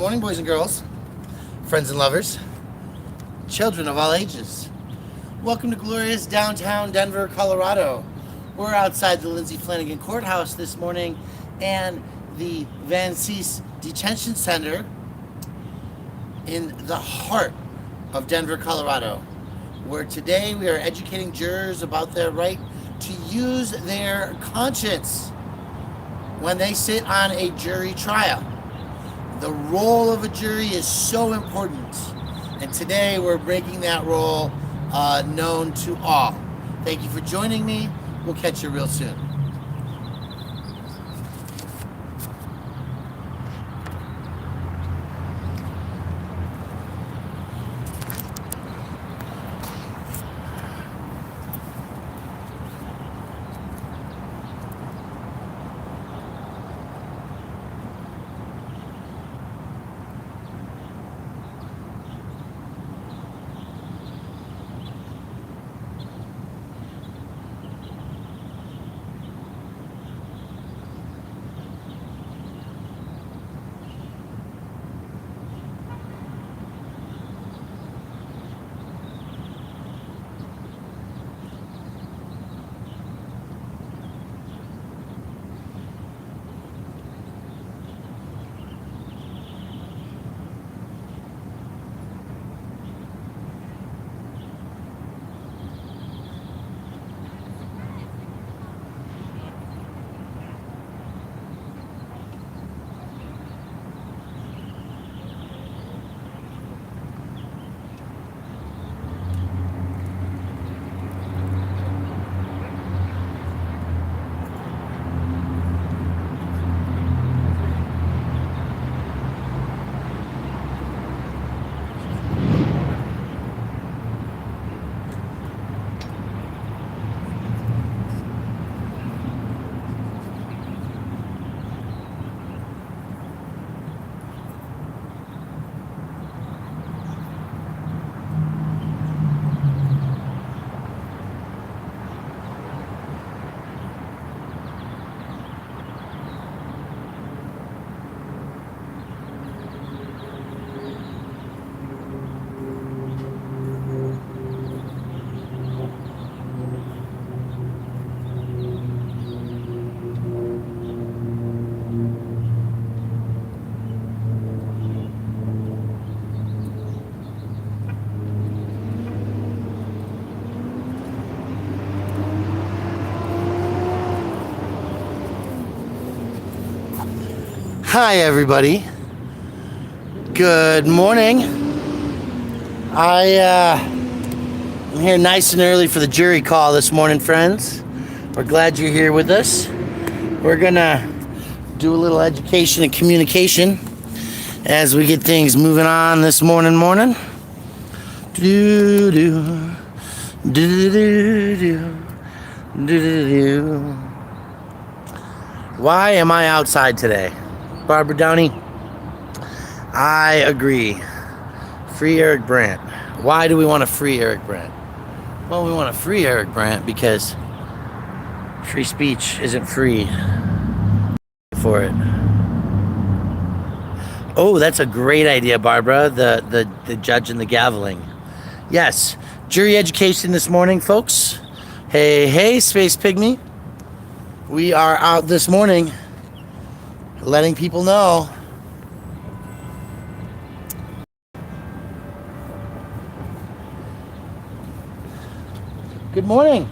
morning, boys and girls, friends and lovers, children of all ages. Welcome to glorious downtown Denver, Colorado. We're outside the Lindsay Flanagan Courthouse this morning and the Van Cese Detention Center in the heart of Denver, Colorado, where today we are educating jurors about their right to use their conscience when they sit on a jury trial. The role of a jury is so important, and today we're making that role known to all. Thank you for joining me. We'll catch you real soon. Hi, everybody. Good morning. I'm here nice and early for the jury call this morning, friends. We're glad you're here with us. We're gonna do a little education and communication as we get things moving on this morning. Do do do do do do do. Why am I outside today? Barbara Downey, I agree. Free Eric Brandt. Why do we want to free Eric Brandt? Well, we want to free Eric Brandt because free speech isn't free for it. Oh, that's a great idea, Barbara, the judge and the gaveling. Yes, jury education this morning, folks. Hey, Space Pygmy. We are out this morning letting people know. Good morning.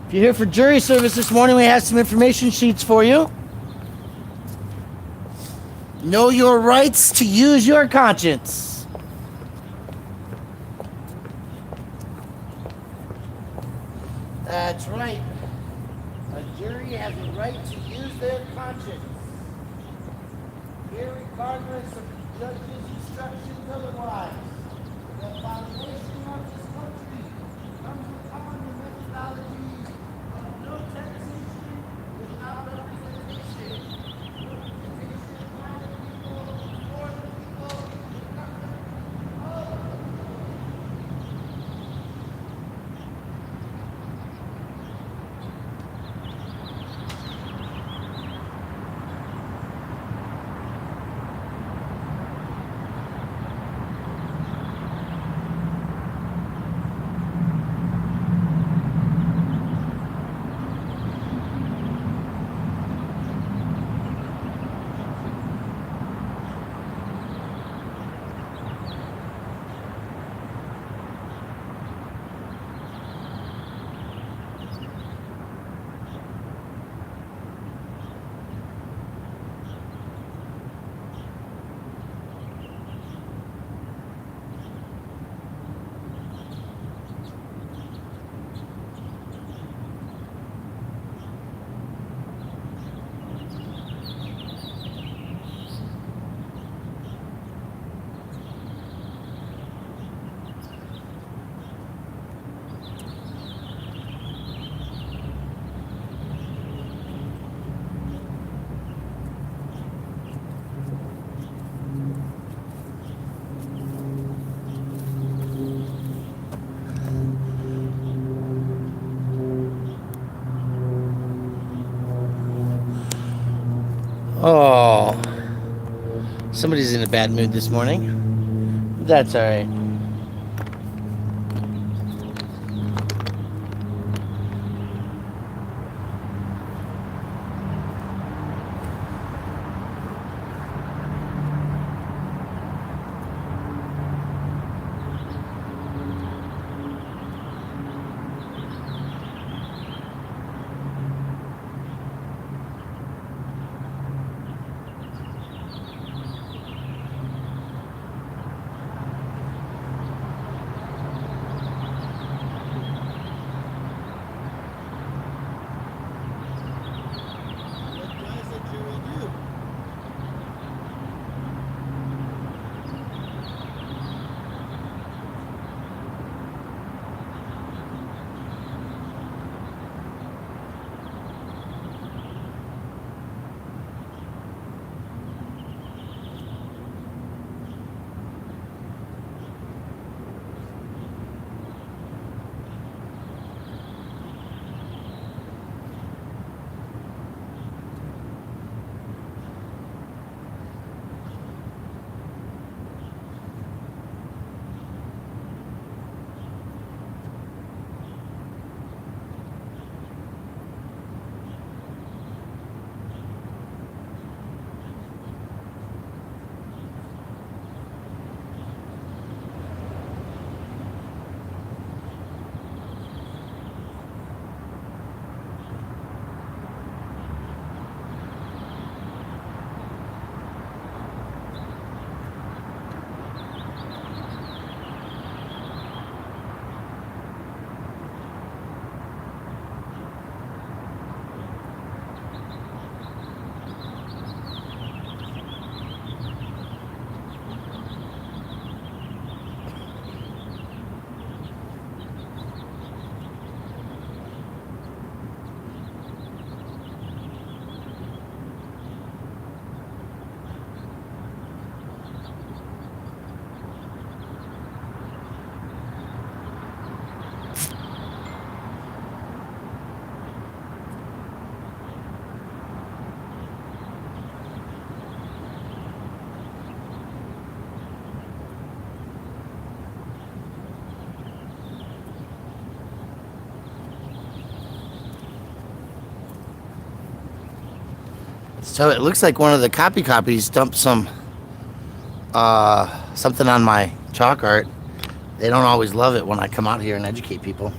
If you're here for jury service this morning, we have some information sheets for you. Know your rights to use your conscience. That's right. A jury has a right to use their conscience, regardless of the judge's instructions otherwise. The foundation of this country comes upon the methodology of no taxation without representation. Representation by the people, for the people, the government, all of it. Oh, somebody's in a bad mood this morning. That's all right. So it looks like one of the copies dumped something on my chalk art. They don't always love it when I come out here and educate people.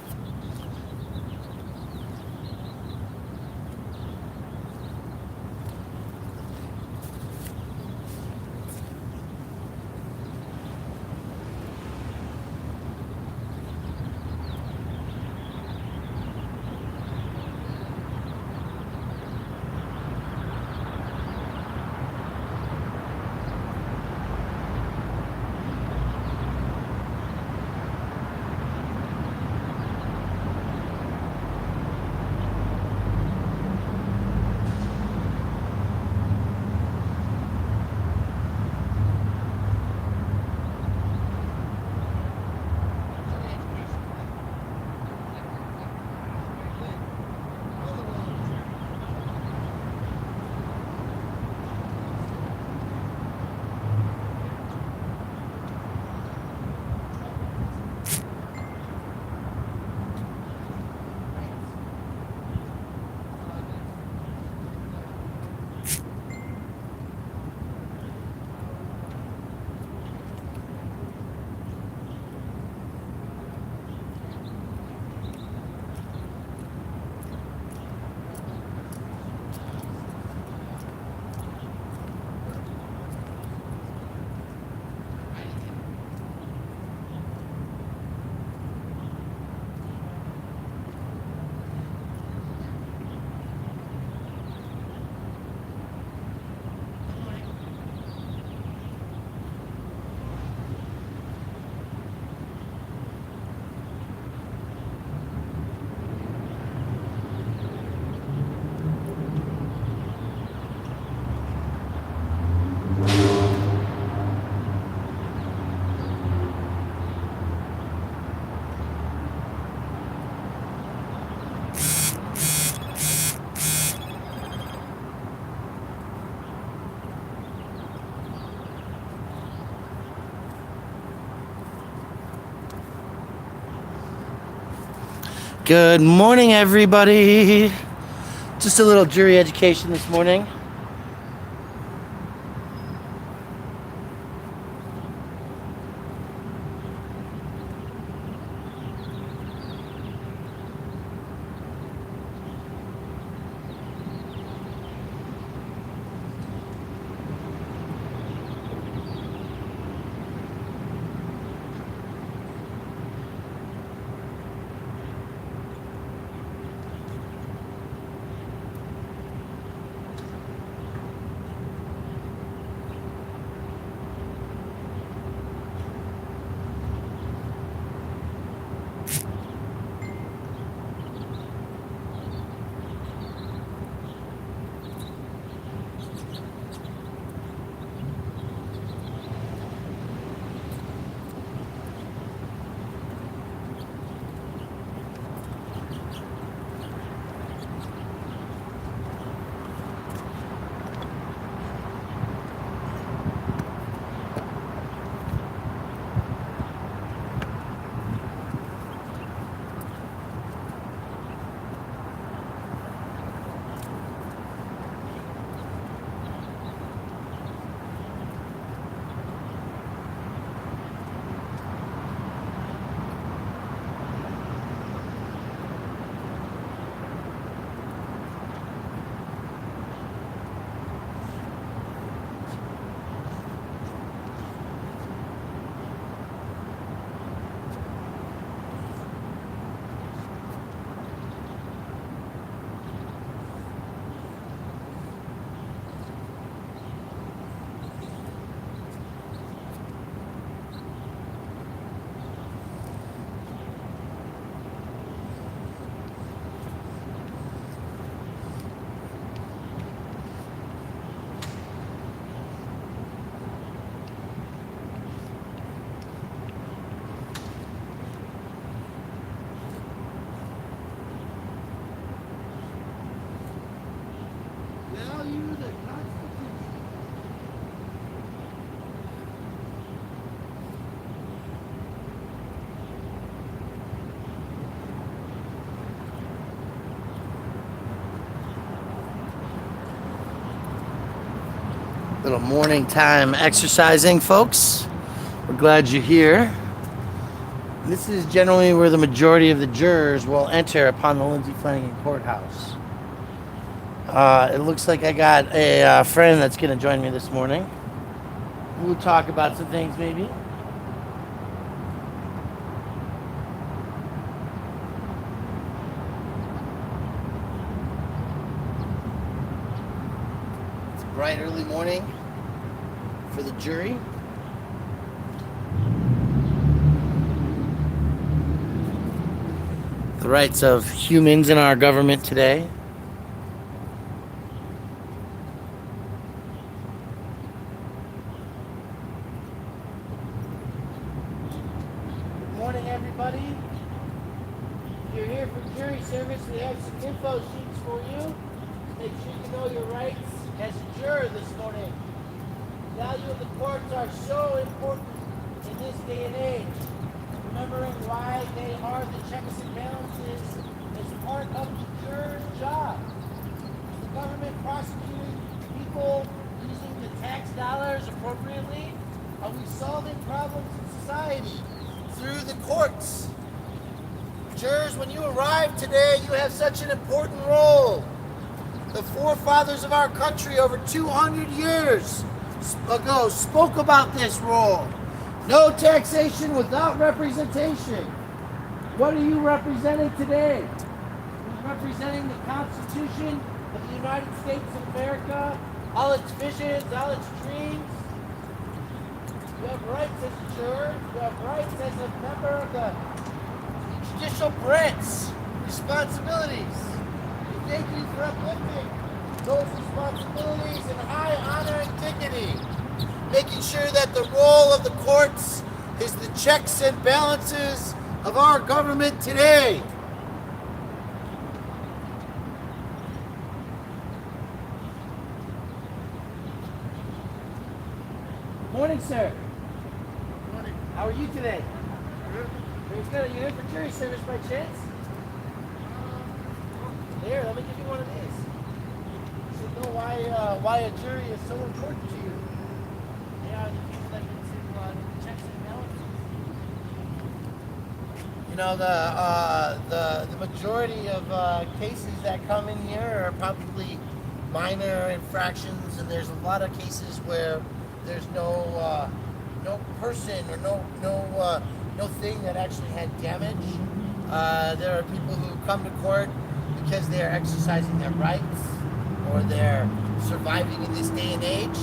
Good morning, everybody. Just a little jury education this morning. Little morning time exercising, folks. We're glad you're here. This is generally where the majority of the jurors will enter upon the Lindsay Flanagan Courthouse. It looks like I got a friend that's going to join me this morning. We'll talk about some things, maybe. It's a bright early morning for the jury. The rights of humans in our government today. Good morning, everybody. If you're here for jury service, we have some info sheets for you. Make sure you know your rights as a juror this morning. The value of the courts are so important in this day and age. Remembering why they are the checks and balances is part of the juror's job. Is the government prosecuting people using the tax dollars appropriately? Are we solving problems in society through the courts? Jurors, when you arrive today, you have such an important role. The forefathers of our country over 200 years ago spoke about this role. No taxation without representation. What are you representing today? You're representing the Constitution of the United States of America, all its visions, all its dreams. You have rights as a juror. You have rights as a member of the judicial branch. Responsibilities. We thank you for uplifting those responsibilities in high honor and dignity. Making sure that the role of the courts is the checks and balances of our government today. Morning, sir. Morning. How are you today? Good. Very good. Are you here for jury service by chance? Here, let me give you one of these. So you know why a jury is so important to you. They are the people that get to do checks and balances. You know, the majority of cases that come in here are probably minor infractions, and there's a lot of cases where there's no person or no thing that actually had damage. There are people who come to court because they are exercising their rights or they're surviving in this day and age.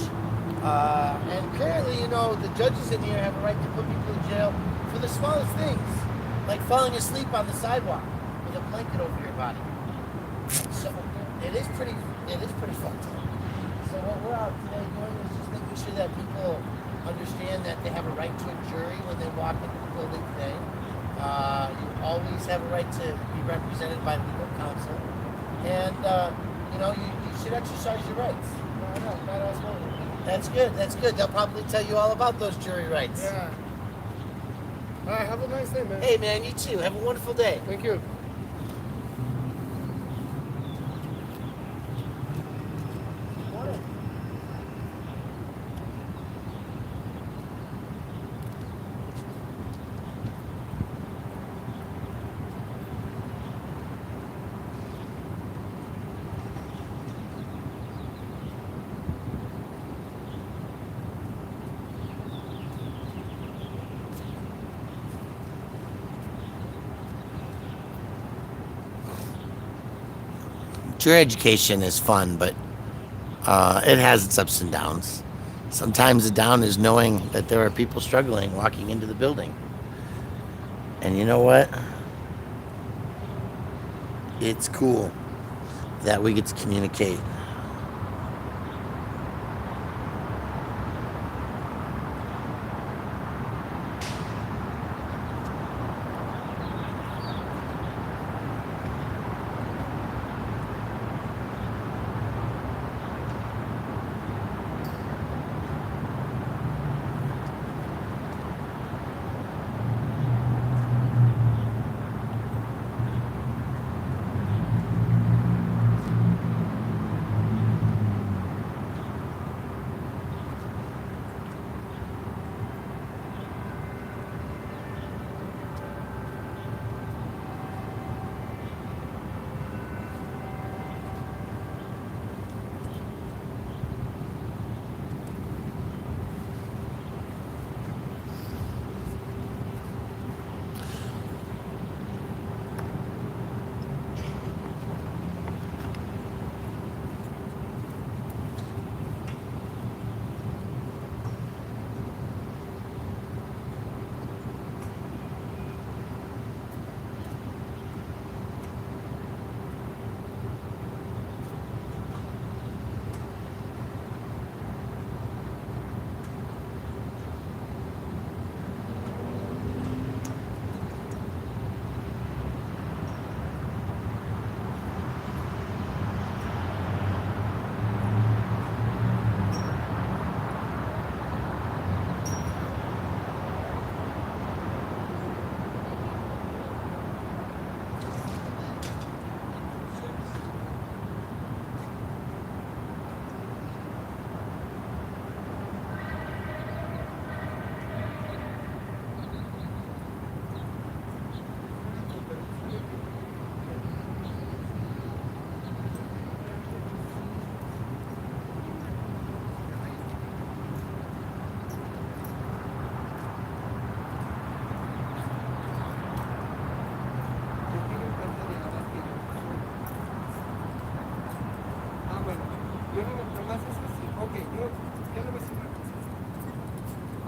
And currently, you know, the judges in here have a right to put people in jail for the smallest things, like falling asleep on the sidewalk with a blanket over your body. So it is pretty fucked up. So what we're out today doing is just making sure that people understand that they have a right to a jury when they walk into the building today. You always have a right to be represented by legal counsel, and you know you should exercise your rights. Not us holding. That's good. That's good. They'll probably tell you all about those jury rights. Yeah. All right, have a nice day, man. Hey, man, you too. Have a wonderful day. Thank you. Jury education is fun, but it has its ups and downs. Sometimes the down is knowing that there are people struggling walking into the building. And you know what? It's cool that we get to communicate.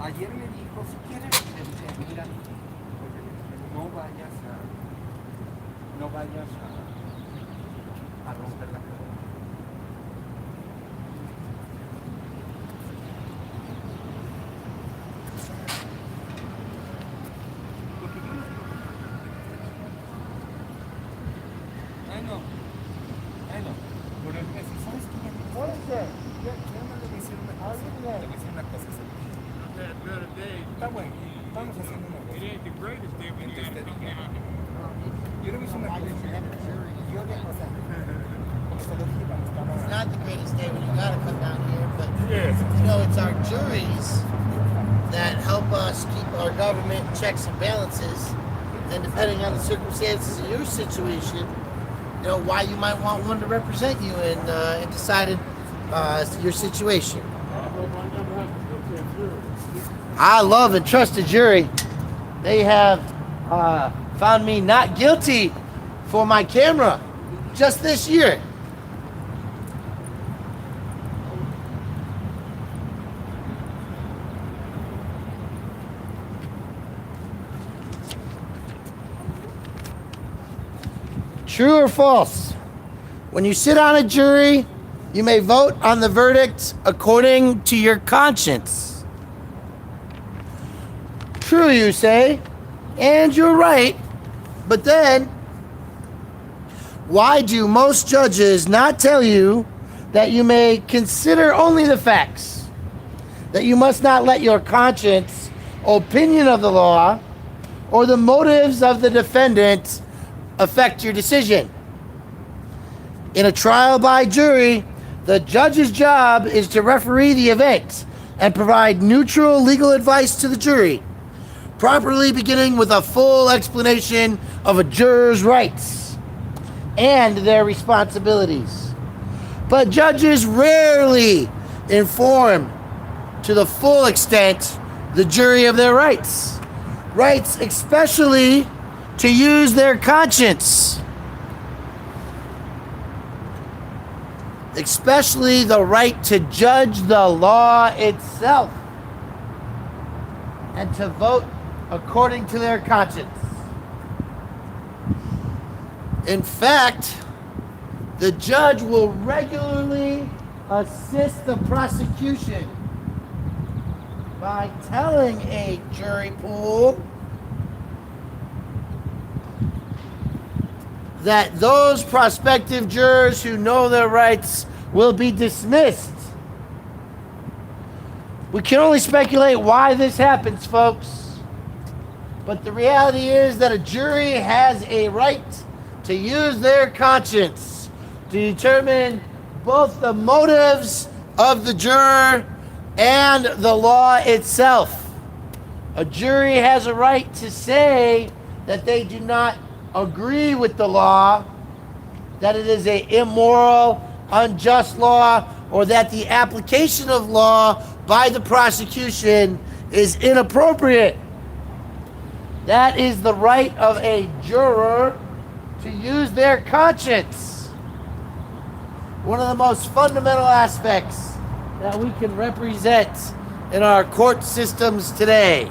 Ayer me dijo, si quieres, le dije, mira, no vayas a romper la cabeza. Bueno, pero él me dice, ¿sabes qué? What is that? Ya no le voy a decir una cosa. Le voy a decir una cosa. Está bueno, estamos haciendo una cosa. It ain't the greatest day, but you Entonces gotta te come dije, down. no, Yo le hice una cosa. Yo le, o sea, como se lo dije cuando estaba. It's not the greatest day when you gotta come down here, but Yes. you know, it's our juries that help us keep our government in checks and balances. And depending on the circumstances of your situation, you know, why you might want one to represent you in deciding your situation. I love and trust the jury. They have found me not guilty for my camera just this year. True or false? When you sit on a jury, you may vote on the verdict according to your conscience. True, you say, and you're right. But then, why do most judges not tell you that you may consider only the facts? That you must not let your conscience, opinion of the law, or the motives of the defendant affect your decision. In a trial by jury, the judge's job is to referee the event and provide neutral legal advice to the jury, properly beginning with a full explanation of a juror's rights and their responsibilities. But judges rarely inform to the full extent the jury of their rights. Rights especially to use their conscience. Especially the right to judge the law itself and to vote according to their conscience. In fact, the judge will regularly assist the prosecution by telling a jury pool that those prospective jurors who know their rights will be dismissed. We can only speculate why this happens, folks. But the reality is that a jury has a right to use their conscience to determine both the motives of the juror and the law itself. A jury has a right to say that they do not agree with the law, that it is an immoral, unjust law, or that the application of law by the prosecution is inappropriate. That is the right of a juror to use their conscience. One of the most fundamental aspects that we can represent in our court systems today.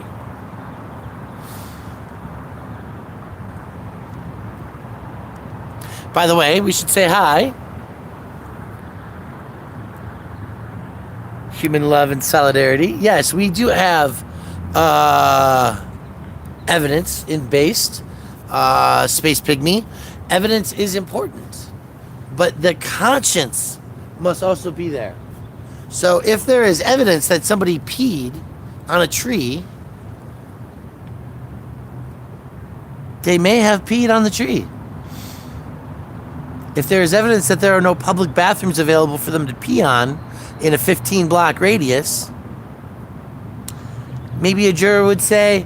By the way, we should say hi. Human love and solidarity. Yes, we do have evidence in based Space Pygmy. Evidence is important, but the conscience must also be there. So if there is evidence that somebody peed on a tree, they may have peed on the tree. If there is evidence that there are no public bathrooms available for them to pee on in a 15-block radius, maybe a juror would say,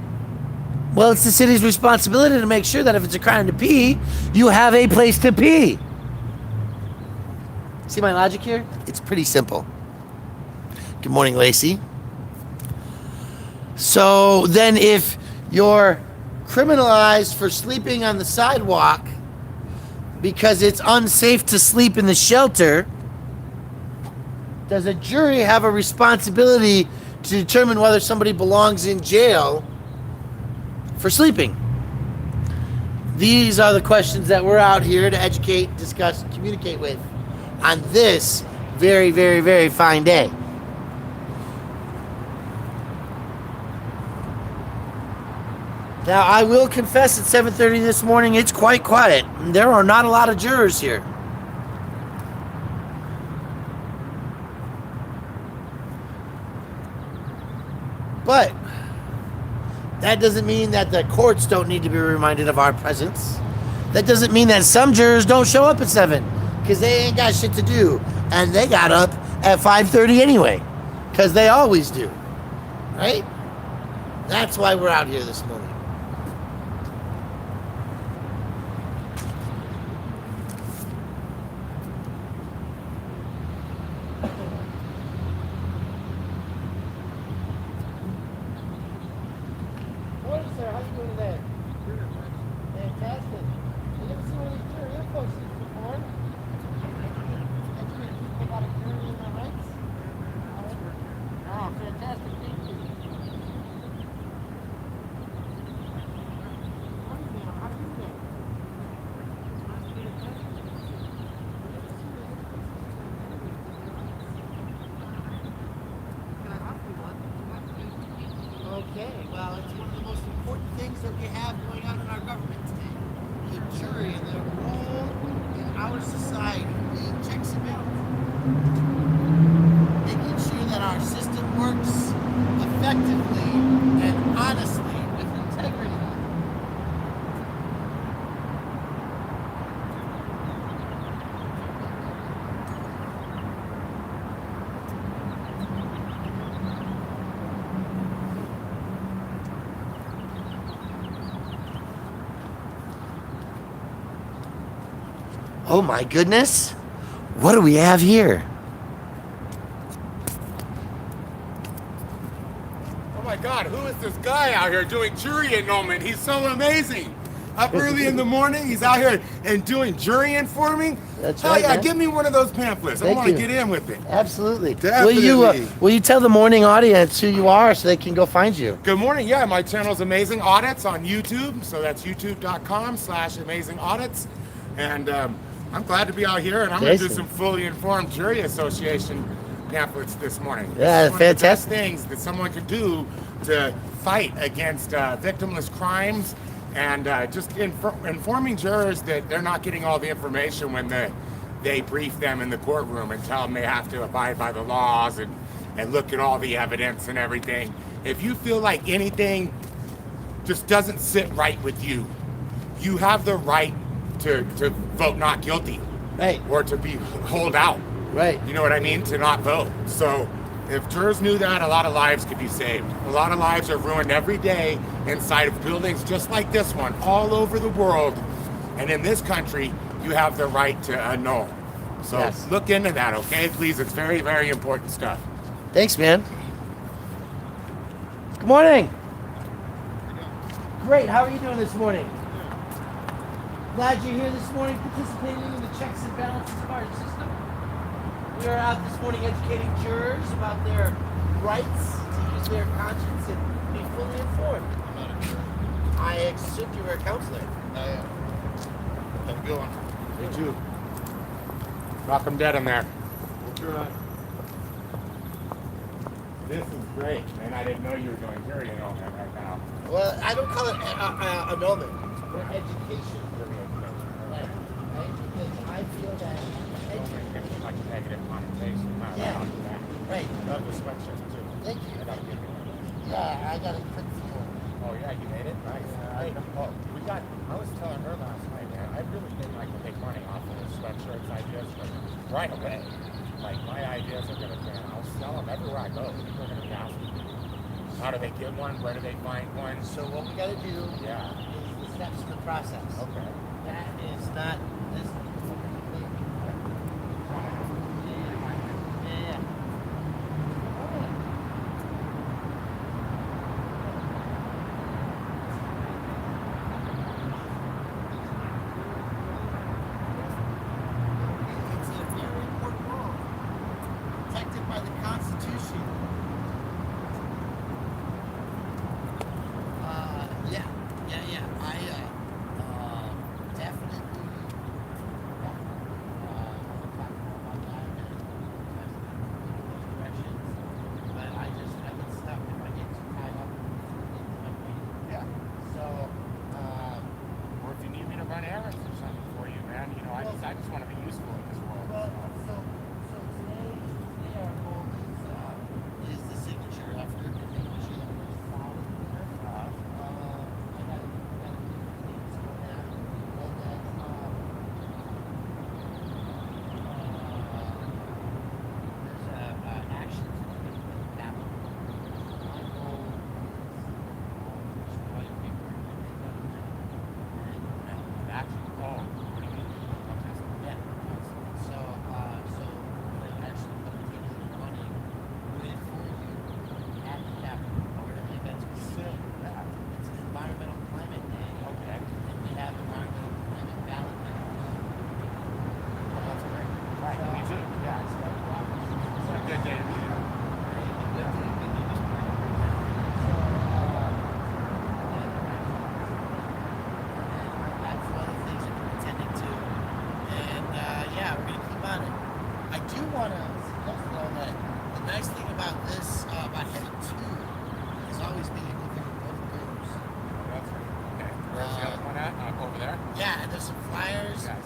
well, it's the city's responsibility to make sure that if it's a crime to pee, you have a place to pee. See my logic here? It's pretty simple. Good morning, Lacey. So then if you're criminalized for sleeping on the sidewalk because it's unsafe to sleep in the shelter, does a jury have a responsibility to determine whether somebody belongs in jail for sleeping? These are the questions that we're out here to educate, discuss, and communicate with on this very, very, very fine day. Now, I will confess at 7:30 this morning, it's quite quiet. There are not a lot of jurors here. But that doesn't mean that the courts don't need to be reminded of our presence. That doesn't mean that some jurors don't show up at 7 because they ain't got shit to do. And they got up at 5:30 anyway because they always do. Right? That's why we're out here this morning. Morning, sir. How you doing today? Fantastic. You never seen one of these jury info sheets before? Educating people about a jury and their rights? Oh, fantastic. Thank you. How do you doing? How do you doing? Okay, well, it's one of the most important things that we have going on in our government today. The jury and their role in our society, the checks and balances. Making sure that our system works effectively and honestly with integrity. Oh my goodness. What do we have here? Oh my God, who is this guy out here doing jury annulment? He's so amazing. Up early in the morning, he's out here and doing jurying for me. That's Hell right, yeah, man. give me one of those pamphlets. I Thank want to you. get in with it. Absolutely. Definitely. Will you tell the morning audience who you are so they can go find you? Good morning. Yeah, my channel's Amazing Audits on YouTube. So that's youtube.com/Amazing Audits. And I'm glad to be out here, and I'm going to do Jason. some fully informed jury association pamphlets this morning. Yeah, It's one of the best fantastic. things that someone could do to fight against victimless crimes, and just informing jurors that they're not getting all the information when they brief them in the courtroom and tell them they have to abide by the laws and look at all the evidence and everything. If you feel like anything just doesn't sit right with you, you have the right to vote not guilty, Right. or to be hold out. Right. You know what I mean? To not vote. So if jurors knew that, a lot of lives could be saved. A lot of lives are ruined every day inside of buildings just like this one, all over the world. And in this country, you have the right to annul. So Yes. look into that, okay? Please, it's very, very important stuff. Thanks, man. Good morning. Great. How are you doing this morning? Glad you're here this morning participating in the checks and balances of our system. We are out this morning educating jurors about their rights to use their conscience and be fully informed. I'm not a jury. I assumed you were a counselor. I am. Have a good one. Me too. Rock 'em dead in there. We'll try. This is great, man. I didn't know you were doing jury annulment right now. Well, I don't call it annulment. Or education. Right? Because I feel that education. Like a negative connotation. Yeah. Right. Love the sweatshirt too. Thank you. I gotta give you one. Yeah, I got a quick feel. Oh yeah, you made it? Nice. Hey, I was telling her last night, man, I really think I can make money off of the sweatshirts ideas right away. Like my ideas are gonna, man, I'll sell them everywhere I go. People are gonna be asking me, how do they get one? Where do they find one? So what we got to do Yeah. is the steps in the process. Okay. That is not this. Yeah. It's a very important role, protected by the Constitution. Yeah. I definitely talk about that directions. But I get stuck if I get too tied up in my brain. Yeah. So, Or if you need me to run errands or something for you, man, you know, I just want to be useful in this world. well, so today our goal is the signature effort and making sure that we're solid here. I got things going on. Well, that's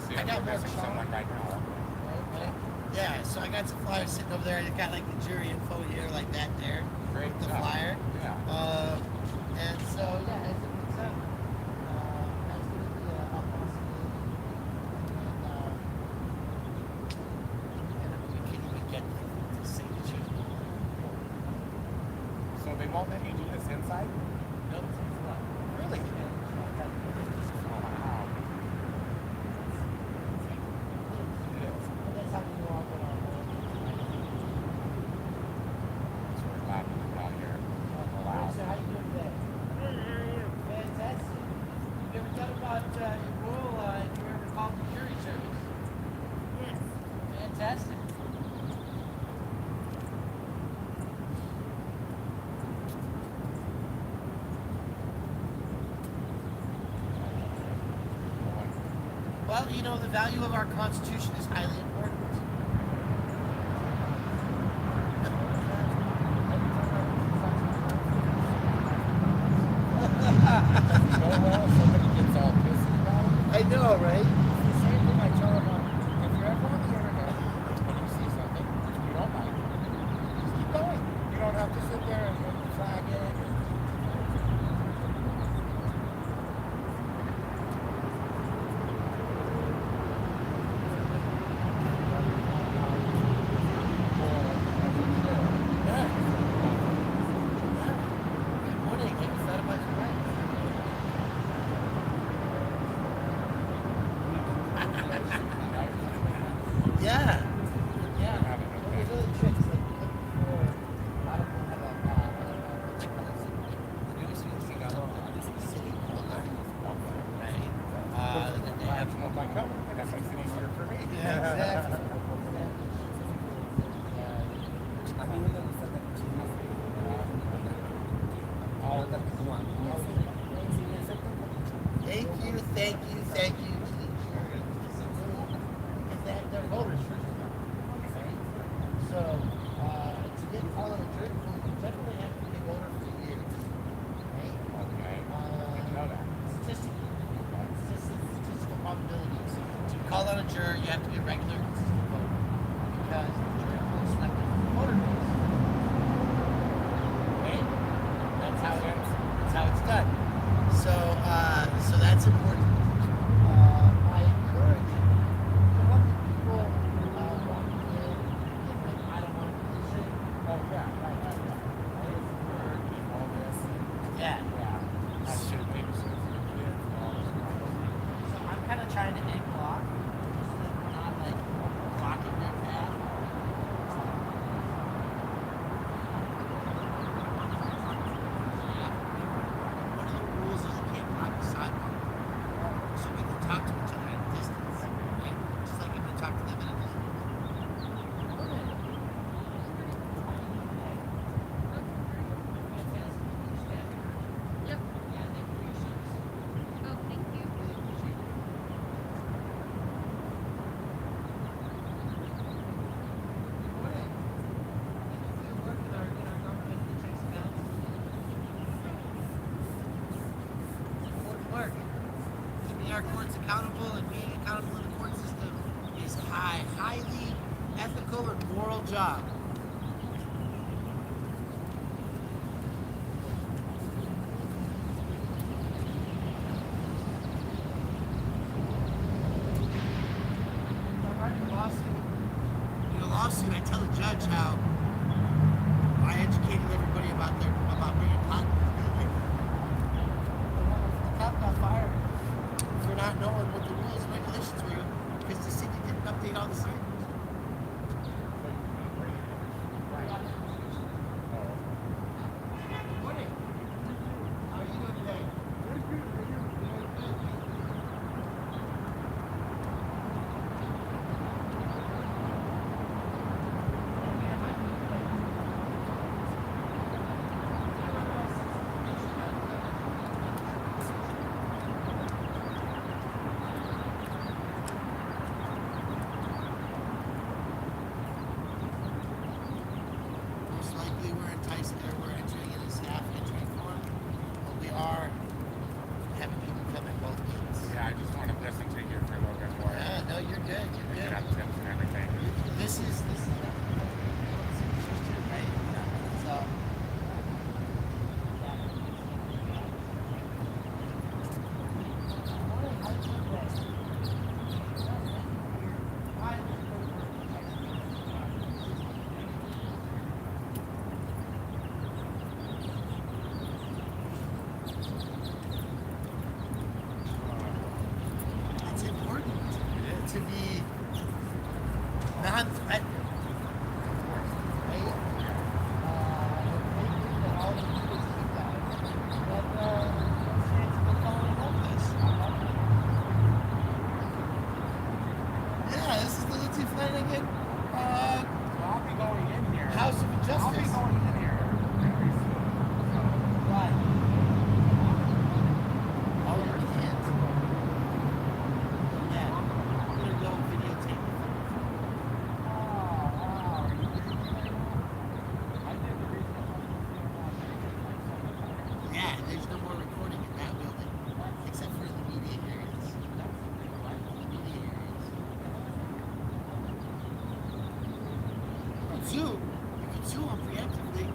see I if got we're more missing chalk. someone right now. Okay. Yeah, so I got some flyers sitting over there. I got like the jury info here, like that there. Great The job. flyer. Yeah. And so, yeah, as it looks up, that's going to be a possibility. And we can't even get the signature. So they won't let you do this inside? Nope, it's not. Really? Oh, wow. It is. That's how we know all going on. So we're glad to be out here. Wow. So how you doing today? Fantastic. You ever thought about enroll? You ever called the jury service? Yes. Fantastic. Well, you know, the value of our Constitution is highly important. Somebody gets all pissy about it. I know, right? It's the same thing I tell them if you're ever on the internet When you see something which we don't like, just keep going. you don't have to sit there and flag it. Good morning. Have you thought about your rights? Yeah. Yeah. Well, there's other tricks like you look before. A lot of them have that The newest thing we got on this is City Corner. Right? Then they have Smoke my cup. I guess makes it easier for me. Yeah, exactly. A mí no me gusta tan Thank you, thank you, thank you. Because they're voters first. Right? So, to get called on a jury pool, you generally have to be a voter for a year. Right? Okay. Didn't know that. Statistically. Statistical probabilities. To call on a juror, you have to be a regular consistent voter. Because the jury pool is selected from the voter base. Right? That's how it's done. So that's important. I encourage the one that people want to do in like I don't want to position. Oh, yeah, right. All this. Yeah. Yeah. I should maybe should for your kids and all this kind of stuff. So I'm kind of trying to egg block, so that we're not like blocking that path. One of the rules is you can't block the sidewalk. So we can talk to each other at a distance. Right? Just like I'm going to talk to them at a distance. Yep. Oh, thank you. Work. Keeping our courts accountable and being accountable in the court system is highly ethical and moral job. Lawsuit, I tell the judge how I educated everybody about bringing pot. The cop got fired for not knowing what the rules and regulations were because the city didn't update all the signs. Good morning. How are you doing today? set up tips and everything. This is right? So it's important to be non-threatening. Right? Yeah, this is the Lindsay Flanagan So I'll be going in here. House of I'll be Justice. going in here very soon. Right. Oh, you already can't. Yeah. I'm gonna go videotape it. Yeah, there's no more recording in that building, except for the media areas. The media areas. You could sue them preemptively.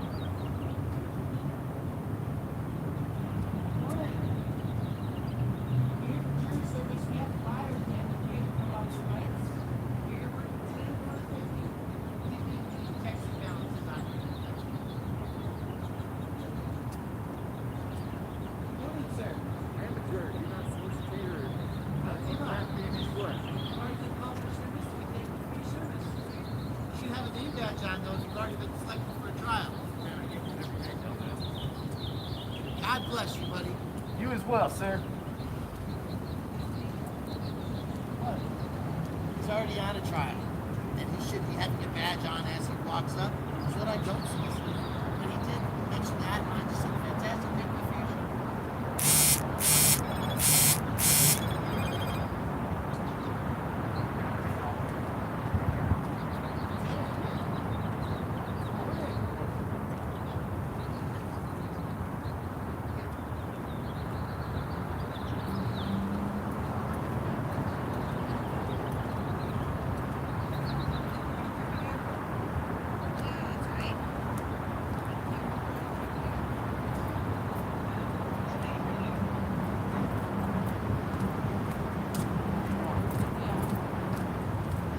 You have a name badge on those. You've already been selected for a trial. God bless you, buddy. You as well, sir. He's already on a trial, and he should be having a badge on as he walks up, so that I don't see his name. But he did mention that, and I just said, fantastic, thank you for your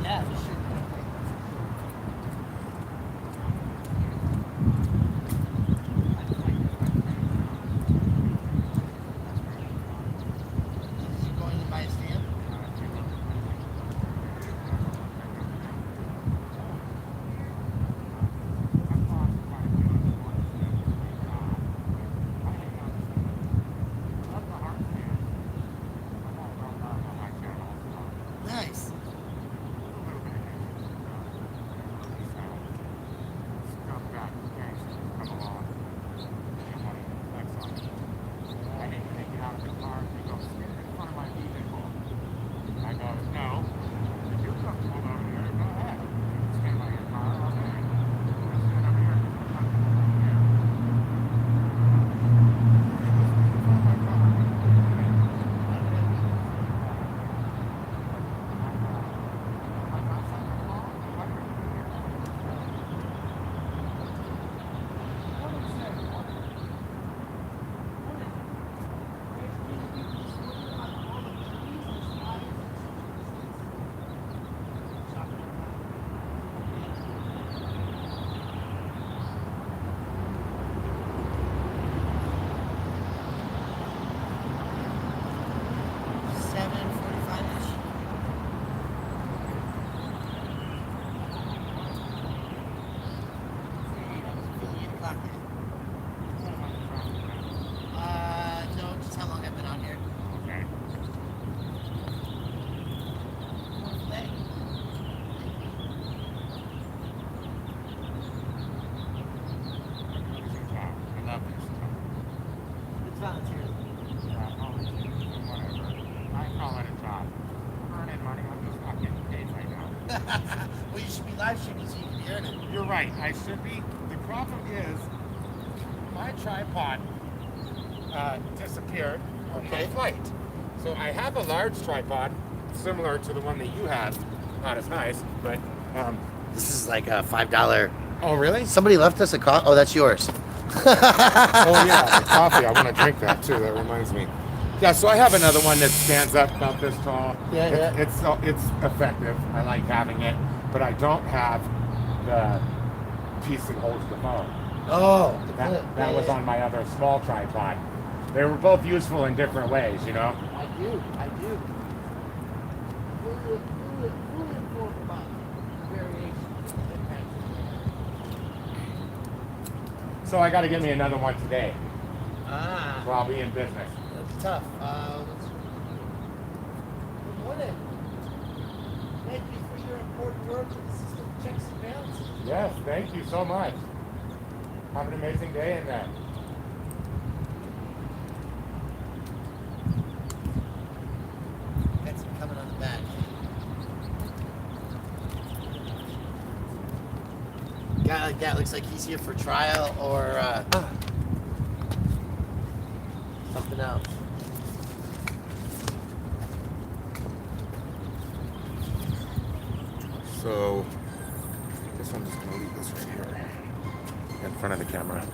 Yeah, this should be okay. Is he going to buy a stamp? Nice. No, just how long I've been on here. Hey. It's volunteer. Well, you should be live streaming so you can be earning. You're right, I should be. The problem is, my tripod disappeared on my Okay. flight. So I have a large tripod, similar to the one that you have, not as nice, but This is like a $5. oh really? Somebody left us a coffee. Oh, that's yours. Oh yeah, the coffee. I want to drink that too. That reminds me. Yeah, so I have another one that stands up about this tall. Yeah, It's effective. I like having it, but I don't have the piece that holds the phone. Oh, That was on my other small tripod. They were both useful in different ways, you know. I do. Fully informed about the variations of impacts. So I got to get me another one today, Ah, or I'll be in business. that's tough. Good morning. Thank you for your important work with the system checks and balances. Yes, thank you so much. Have an amazing day in there. Got some coming on the back. Guy like that looks like he's here for trial or something else. So, I guess I'm just gonna leave this right here in front of the camera.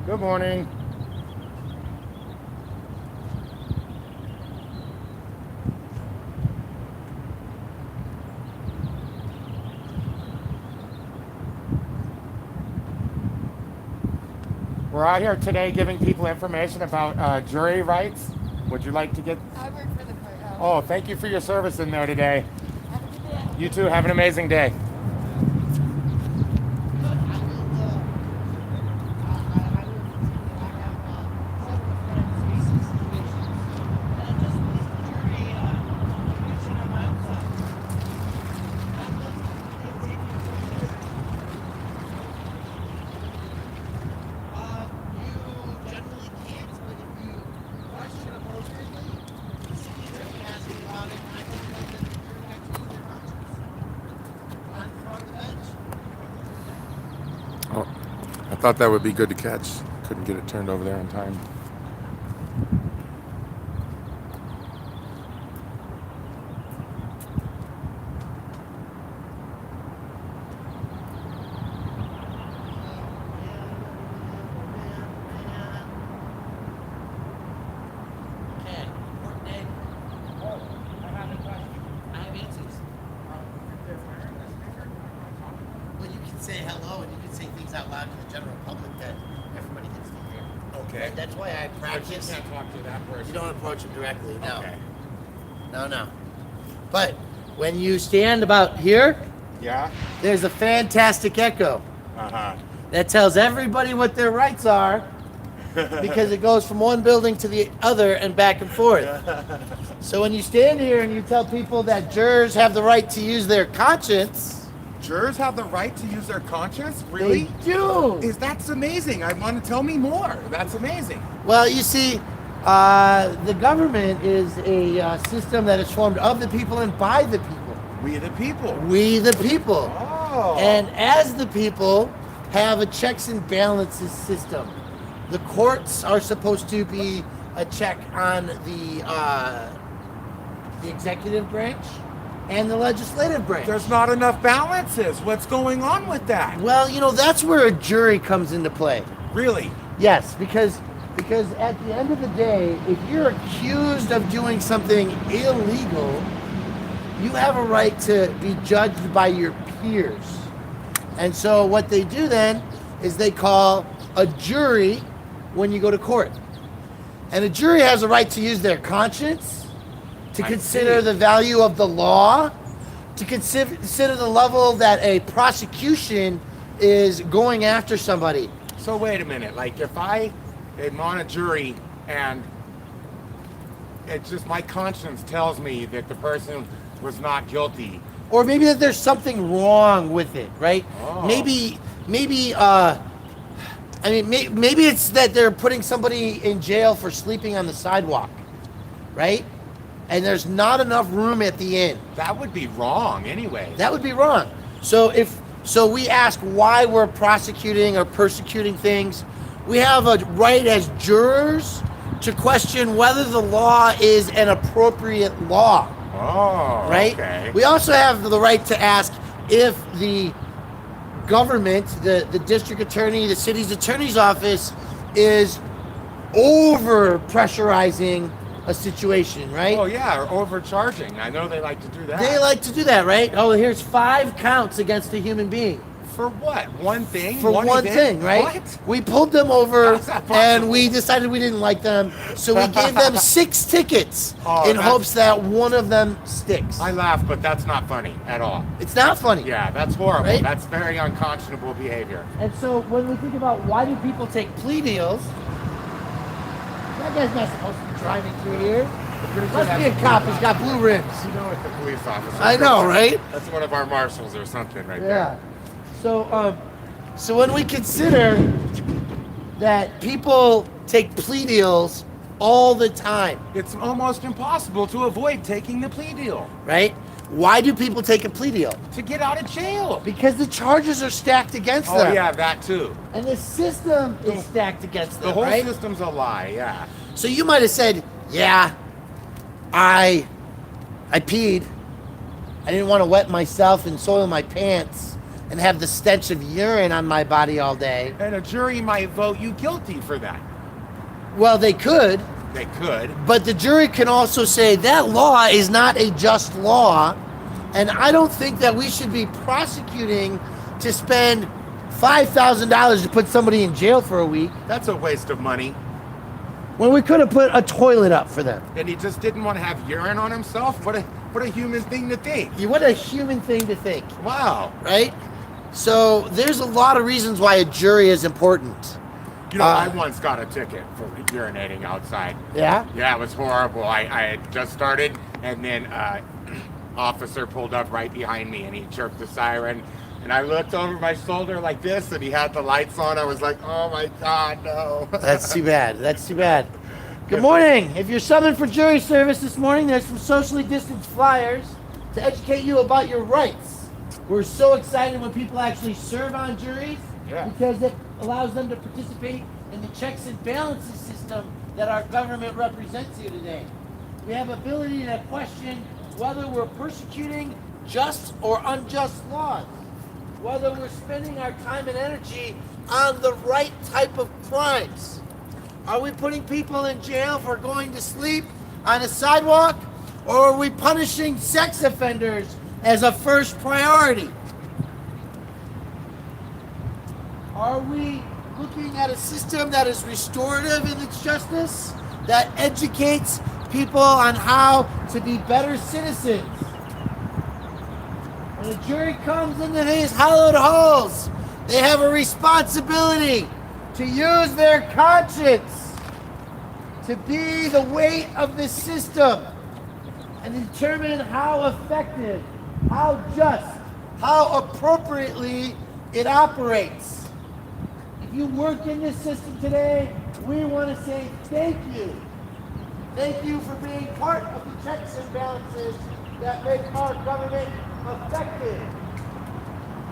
Good morning. We're out here today giving people information about jury rights. Would you like to get... I work for the courthouse. Oh, thank you for your service in there today. Have a good day. You too. Have an amazing day. Oh, I thought that would be good to catch. Couldn't get it turned over there on time. Okay, important day. I have answers. Well, you can say hello and you can say things out loud to the general public that everybody gets to hear. Okay. And that's why I practice. can't talk to that person. You don't approach them directly, no. Okay. No. But when you stand about here, Yeah? there's a fantastic echo Uh-huh. that tells everybody what their rights are because it goes from one building to the other and back and forth. So when you stand here and you tell people that jurors have the right to use their conscience, Jurors have the right to use their conscience? they do. That's amazing. I want to tell me more. That's amazing. Well, you see, the government is a system that is formed of the people and by the people. We the people. We the people. Oh. And as the people have a checks and balances system. The courts are supposed to be a check on the executive branch, and the legislative branch. There's not enough balances. What's going on with that? Well, that's where a jury comes into play. Really? Yes, because at the end of the day, if you're accused of doing something illegal, you have a right to be judged by your peers. And so what they do then is they call a jury when you go to court. And a jury has a right to use their conscience, to I consider see. the value of the law, to consider the level that a prosecution is going after somebody. So wait a minute. Like if I am on a jury and it's just my conscience tells me that the person was not guilty. Or maybe that there's something wrong with it, right? Oh. Maybe it's that they're putting somebody in jail for sleeping on the sidewalk, right? And there's not enough room at the inn. That would be wrong anyway. That would be wrong. So we ask why we're prosecuting or persecuting things. We have a right as jurors to question whether the law is an appropriate law. Oh, Right? okay. We also have the right to ask if the government, the district attorney, the city's attorney's office is over pressurizing a situation, right? Oh yeah, or overcharging. I know they like to do that. They like to do that, right? Oh, here's 5 counts against a human being. For what? One thing? For one event? thing, right? What? We pulled them over How's that possible? and we decided we didn't like them, so we gave them 6 tickets Oh, in that's- hopes that one of them sticks. I laugh, but that's not funny at all. It's not funny. Yeah, that's horrible. Right? That's very unconscionable behavior. And so when we think about why do people take plea deals, that guy's not supposed to be driving through here. Must be a cop. He's got blue rims. You know, it's the police officer. I know, right? That's one of our marshals or something right Yeah. So when we consider that people take plea deals all the time, there. It's almost impossible to avoid taking the plea deal. right? Why do people take a plea deal? To get out of jail. Because the charges are stacked against Oh them. yeah, that too. And the system is stacked against them, The whole right? system's a lie, yeah. So you might have said, yeah, I peed. I didn't want to wet myself and soil my pants and have the stench of urine on my body all day. And a jury might vote you guilty for that. Well, they could, They could. but the jury can also say that law is not a just law, and I don't think that we should be prosecuting to spend $5,000 to put somebody in jail for a week That's a waste of money. when we could have put a toilet up for them. And he just didn't want to have urine on himself? What a human thing to think. What a human thing to think. Wow. Right? So there's a lot of reasons why a jury is important. You know, I once got a ticket for urinating outside. Yeah? Yeah, it was horrible. I had just started, and then officer pulled up right behind me, and he chirped the siren. And I looked over my shoulder like this, and he had the lights on. I was like, oh my God, no. That's too bad. That's too bad. Good morning. If you're summoned for jury service this morning, there's some socially distanced flyers to educate you about your rights. We're so excited when people actually serve on juries Yeah. because it allows them to participate in the checks and balances system that our government represents here today. We have ability to question whether we're persecuting just or unjust laws, whether we're spending our time and energy on the right type of crimes. Are we putting people in jail for going to sleep on a sidewalk, or are we punishing sex offenders as a first priority? Are we looking at a system that is restorative in its justice, that educates people on how to be better citizens? When a jury comes into these hallowed halls, they have a responsibility to use their conscience to be the weight of the system and determine how effective, how just, how appropriately it operates. If you work in this system today, we want to say thank you. Thank you for being part of the checks and balances that make our government effective.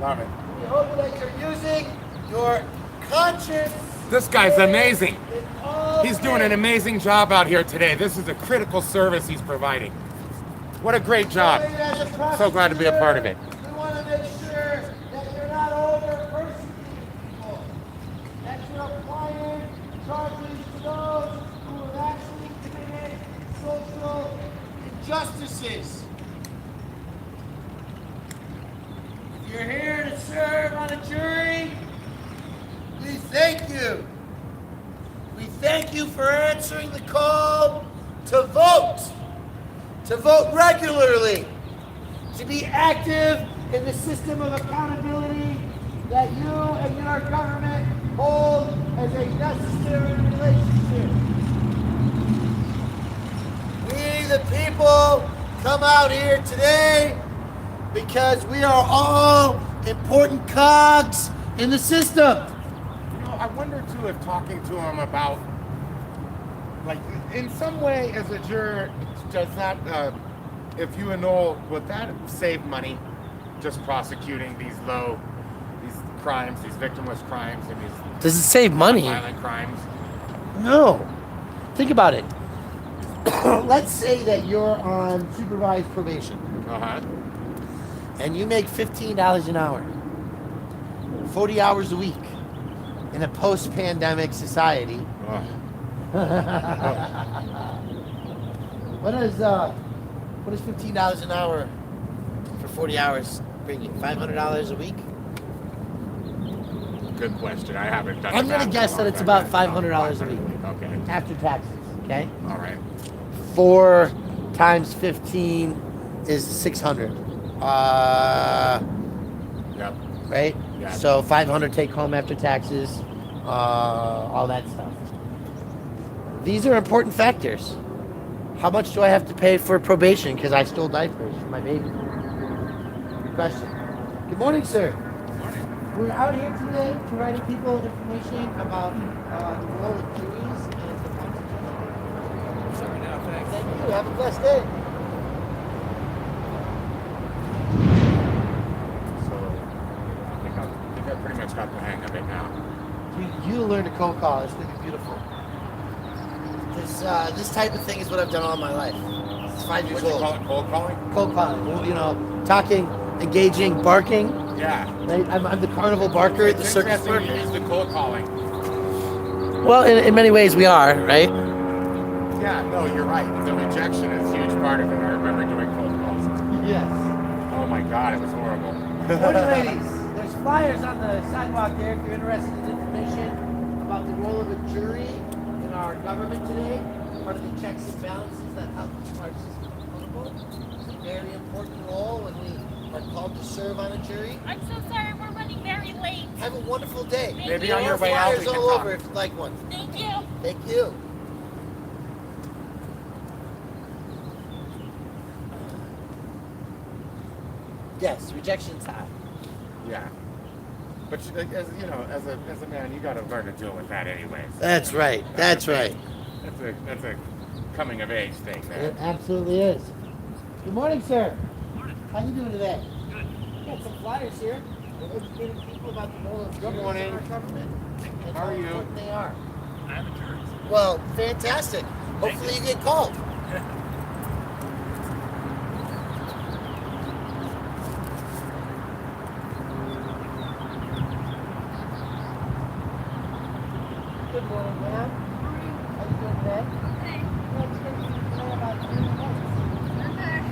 Love it. We hope that you're using your conscience. This guy's amazing. in all He's doing an things. amazing job out here today. This is a critical service he's providing. What a great job. As a So glad to be a part of it. We want to make sure that you're not over persecuting people, that you're applying charges to those who have actually committed social injustices. If you're here to serve on a jury, we thank you. We thank you for answering the call to vote regularly, to be active in the system of accountability that you and your government hold as a necessary relationship. We, the people, come out here today because we are all important cogs in the system. You know, I wonder too if talking to him about, like, in some way as a juror, does that, if you annul, would that save money? Just prosecuting these crimes, these victimless crimes, and these Does it save money? violent crimes? No. Think about it. Let's say that you're on supervised probation Uh-huh. and you make $15 an hour, 40 hours a week in a post-pandemic society. Ugh. What does $15 an hour for 40 hours bring you? $500 a week? Good question. I haven't done I'm the gonna math guess in that long it's time. about Oh, $500 a week. Okay. After taxes, okay? All right. 4 times 15 is 600. Yep. Right? Yeah. So 500 take home after taxes, all that stuff. These are important factors. How much do I have to pay for probation because I stole diapers for my baby? Good question. Good morning, sir. We're out here today providing people information about the role of juries and the Constitution. Sorry now, thanks. Thank you. Have a blessed day. So I think I pretty much got the hang of it now. You learn to cold call. It's gonna be beautiful. This type of thing is what I've done all my life. It's 5 years What do you old. call it? Cold calling? Cold calling. You know, talking, engaging, barking. Yeah. Right? I'm the carnival barker at the It's circus. interesting you use the cold calling. Well, in many ways we are, right? Yeah, no, you're right. The rejection is a huge part of it. I remember doing cold calls. Yes. Oh my God, it was horrible. Morning, ladies. There's flyers on the sidewalk there if you're interested in information about the role of a jury in our government today. Part of the checks and balances that help keep our system accountable. It's a very important role when we are called to serve on a jury. I'm so sorry, we're running very late. Have a wonderful day. Maybe There on are your way out flyers we can all talk. over if you'd like one. Thank you. Thank you. Yes, rejection's high. Yeah. But as you know, as a man, you got to learn to deal with that anyways. That's right. That's right. That's a coming of age thing there. It absolutely is. Good morning, sir. Morning. How you doing today? Good. Got some flyers here. We're educating people about the role of juries morning. in our government and How are you? important they are. I'm a jury. Well, fantastic. Hopefully you get called. Good morning, ma'am. How you doing today? Hey. Let's hear from you today about jury rights. Okay.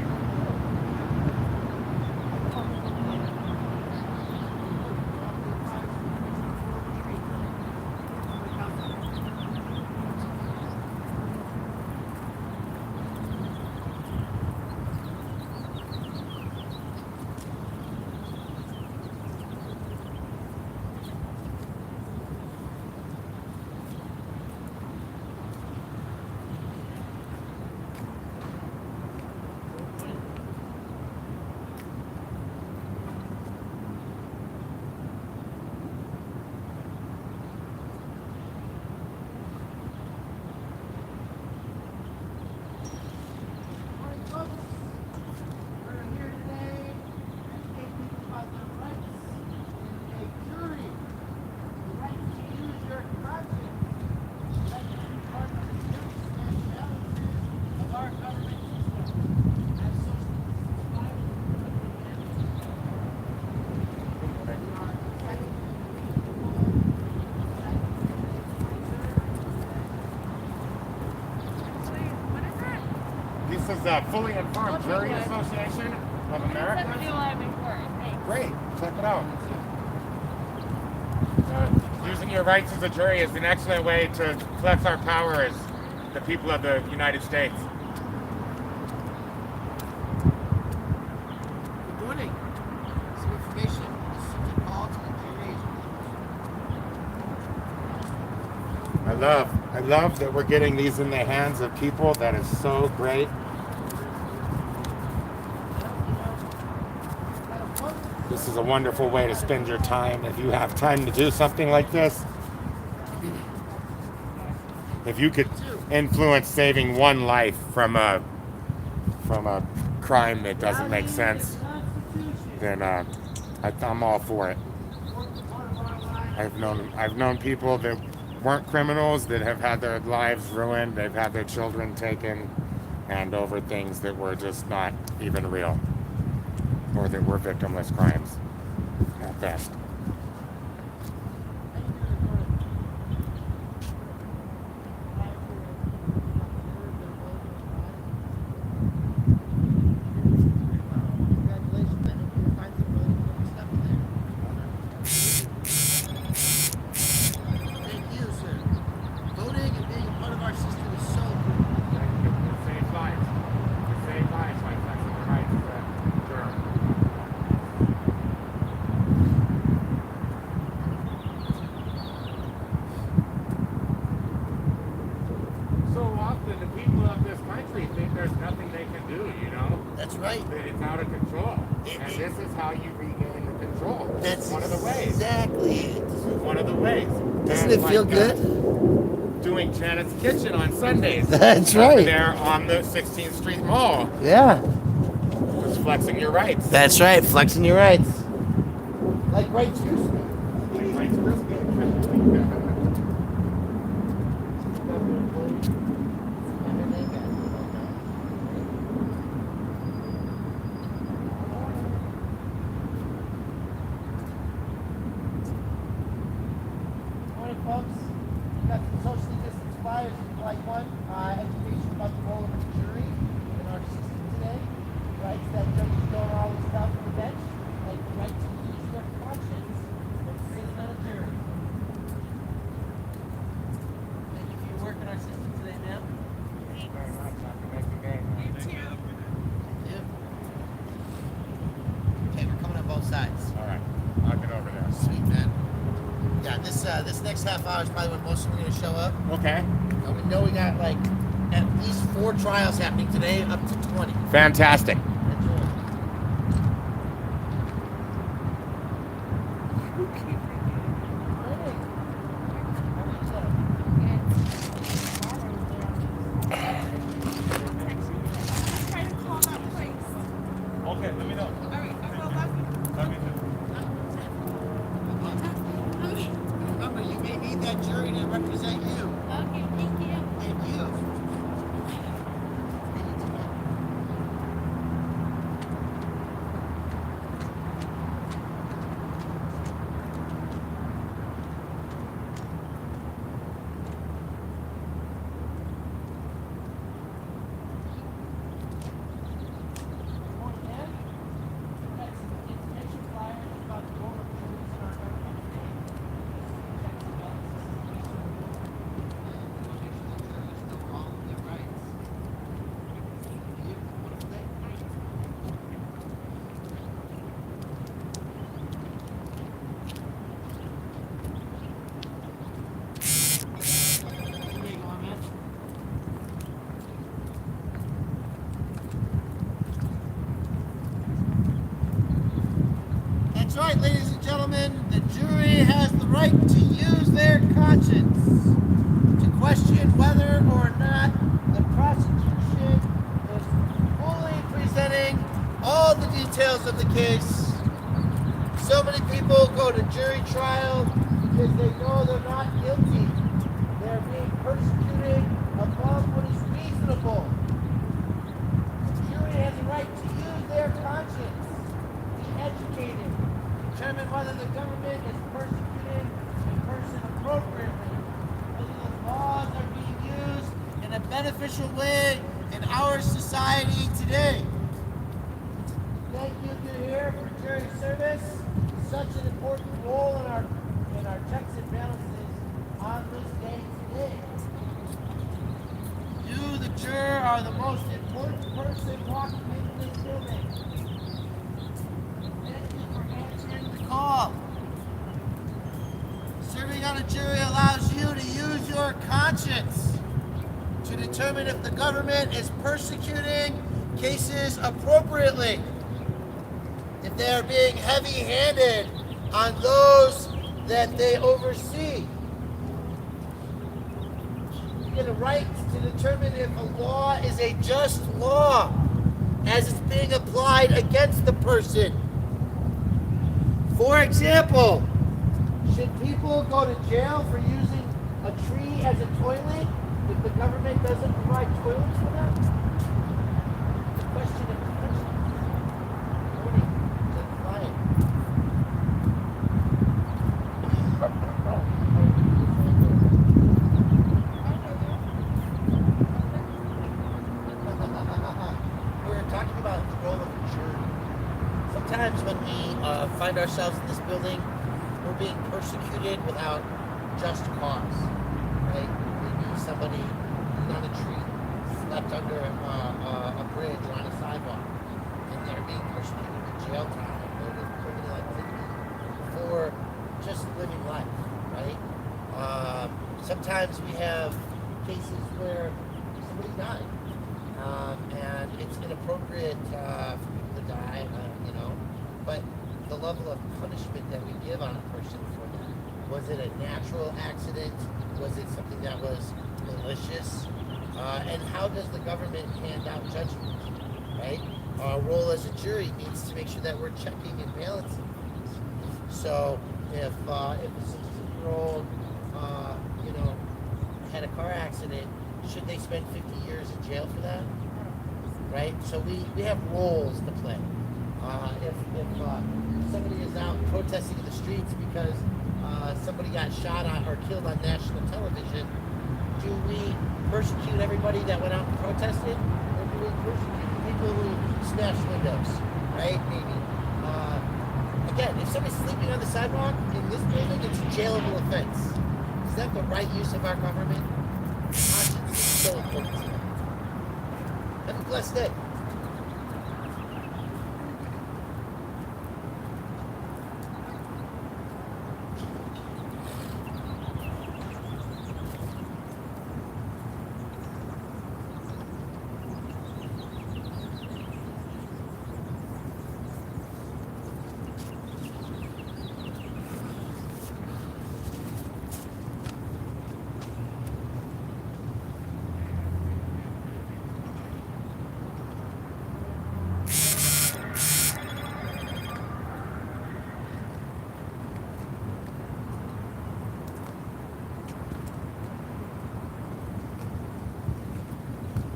This is the Fully Informed Jury Association of We're gonna America. do live in court. Thanks. Great, check it out. Using your rights as a jury is an excellent way to flex our power as the people of the United States. Good morning. Some information. This is a call to the jury. I love that we're getting these in the hands of people. That is so great. This is a wonderful way to spend your time if you have time to do something like this. If you could influence saving one life from a crime that doesn't make sense, then I'm all for it. I've known people that weren't criminals that have had their lives ruined. They've had their children taken, and over things that were just not even real, or that were victimless crimes at best. Congratulations. I hope you find some really cool stuff in there. Thank you, sir. Voting and being a part of our system is so cool. It saves lives. It saves lives by flexing the rights of the juror. So often the people of this country think there's nothing they can do, you know? That's right. That it's out of control. And this is how you regain the control. That's one of the ways. exactly it. This is one of the ways. Doesn't And it feel like, good? Doing Janet's Kitchen on Sundays. That's over right. there on the 16th Street Mall. Yeah. Just flexing your rights. That's right. Flexing your rights. Like rights Krispy. Rights Krispy. Morning, folks. We got some socially distanced flyers if you'd like one. Education about the role of a jury in our system today. Rights that judges don't always have on the bench, like the right to use their conscience when sitting on a jury. Thank you for your work in our system today, ma'am. Thank you very much. Have a nice day. Thank you. Okay, we're coming on both sides. All right. I'll get over there. Sweet, man. Yeah, this next half hour is probably when most of them are going to show up. Okay. We know we got like at least 4 trials happening today, up to 20. Fantastic. Try to call that place. Okay, let me know. All right, I will love Let me know. Remember, you may need that jury to represent you. you. Okay, thank you. And you. That's right, ladies and gentlemen. The jury has the right to use their conscience to question whether or not the prosecution is fully presenting all the details of the case. So many people go to jury trial because they know they're not guilty. They're being persecuted above what is reasonable. The jury has a right to use their conscience, be educated, determine whether the government is persecuting a person appropriately, whether the laws are being used in a beneficial way in our society today. Thank you, you're here for jury service. Such an important role in our checks and balances on this day today. You, the juror, are the most important person walking into this building. Thank you for answering the call. Serving on a jury allows you to use your conscience to determine if the government is persecuting cases appropriately, if they are being heavy-handed on those that they oversee. You get a right to determine if a law is a just law as it's being applied against the person. For example, should people go to jail for using a tree as a toilet if the government doesn't provide toilets for them? It's a question of question. Morning to the client. We're talking about the role of the jury. Sometimes when we find ourselves in this building, we're being persecuted without just cause, right? Maybe somebody on a tree, slept under a bridge or on a sidewalk, and they're being persecuted with jail time or with criminal activity for just living life, right? Sometimes we have cases where somebody died, and it's inappropriate for people to die, but the level of punishment that we give on a person for that. Was it a natural accident? Was it something that was malicious? And how does the government hand out judgment, right? Our role as a jury needs to make sure that we're checking and balancing things. So if a 16-year-old, had a car accident, should they spend 50 years in jail for that? Right? So we have roles to play. If somebody is out protesting in the streets because somebody got shot on or killed on national television, do we persecute everybody that went out and protested, or do we persecute the people who smashed windows? Right? Maybe. Again, if somebody's sleeping on the sidewalk in this building, it's a jailable offense. Is that the right use of our government? Conscience is so important to me. Have a blessed day.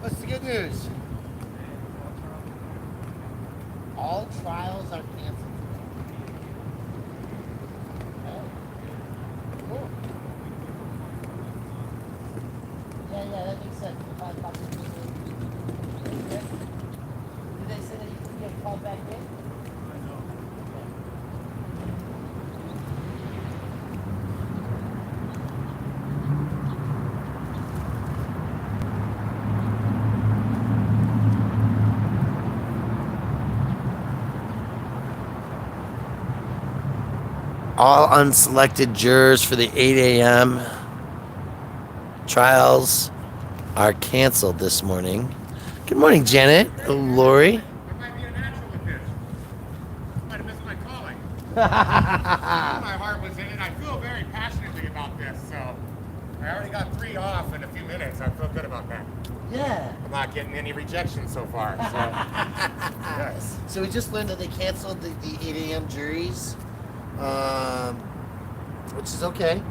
What's the good news? All trials are canceled. Oh, cool. Yeah, that makes sense. Did they say that you can get called back in? All unselected jurors for the 8 a.m. trials are canceled this morning. Good morning, Janet. Lori. There might be a natural with this. Might have missed my calling. My heart was in it. I feel very passionately about this, so I already got 3 off in a few minutes. I feel good about that. Yeah. I'm not getting any rejections so far. So yes. So we just learned that they canceled the 8 a.m. juries, which is okay.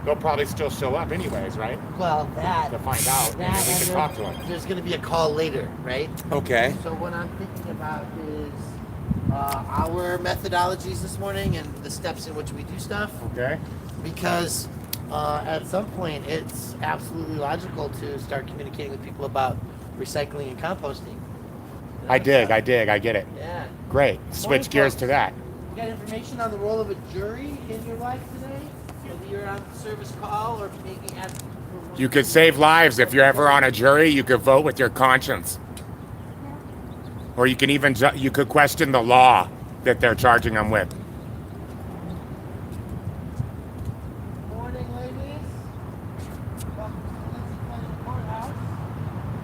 They'll probably still show up anyways, right? Well, that. To find out, and then we can talk to them. There's going to be a call later, right? Okay. So what I'm thinking about is our methodologies this morning and the steps in which we do stuff. Okay. Because at some point it's absolutely logical to start communicating with people about recycling and composting. I dig. I get it. Yeah. Great. Switch gears to that. You got information on the role of a jury in your life today? Whether you're on service call or maybe at. You could save lives if you're ever on a jury. You could vote with your conscience, or you can even you could question the law that they're charging them with. Morning, ladies. Welcome to the Lindsay Planning Courthouse.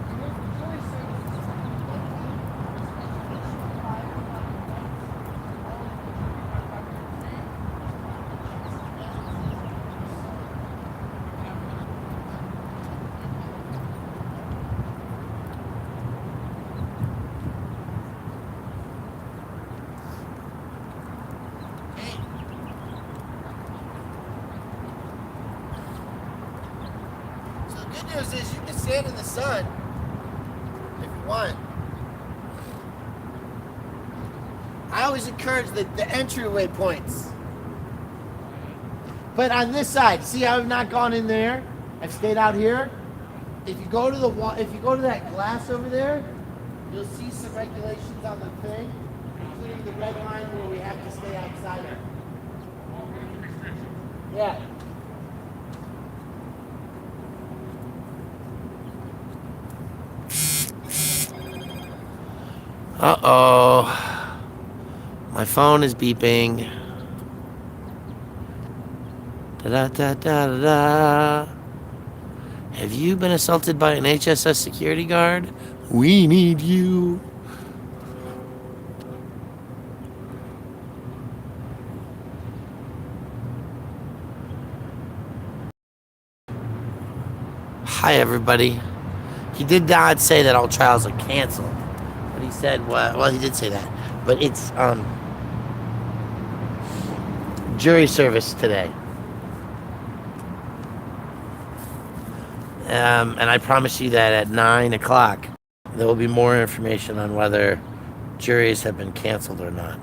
We're here for jury services. So the good news is you can stand in the sun if you want. I always encourage the entryway points. But on this side, see how I've not gone in there? I've stayed out here. If you go to the wall, if you go to that glass over there, you'll see some regulations on the thing, including the red line where we have to stay outside. Yeah. Uh-oh. My phone is beeping. Da-da-da-da-da. Have you been assaulted by an HSS security guard? We need you. Hi, everybody. He did not say that all trials are canceled. But he said, well, he did say that. But it's jury service today. And I promise you that at 9 o'clock, there will be more information on whether juries have been canceled or not.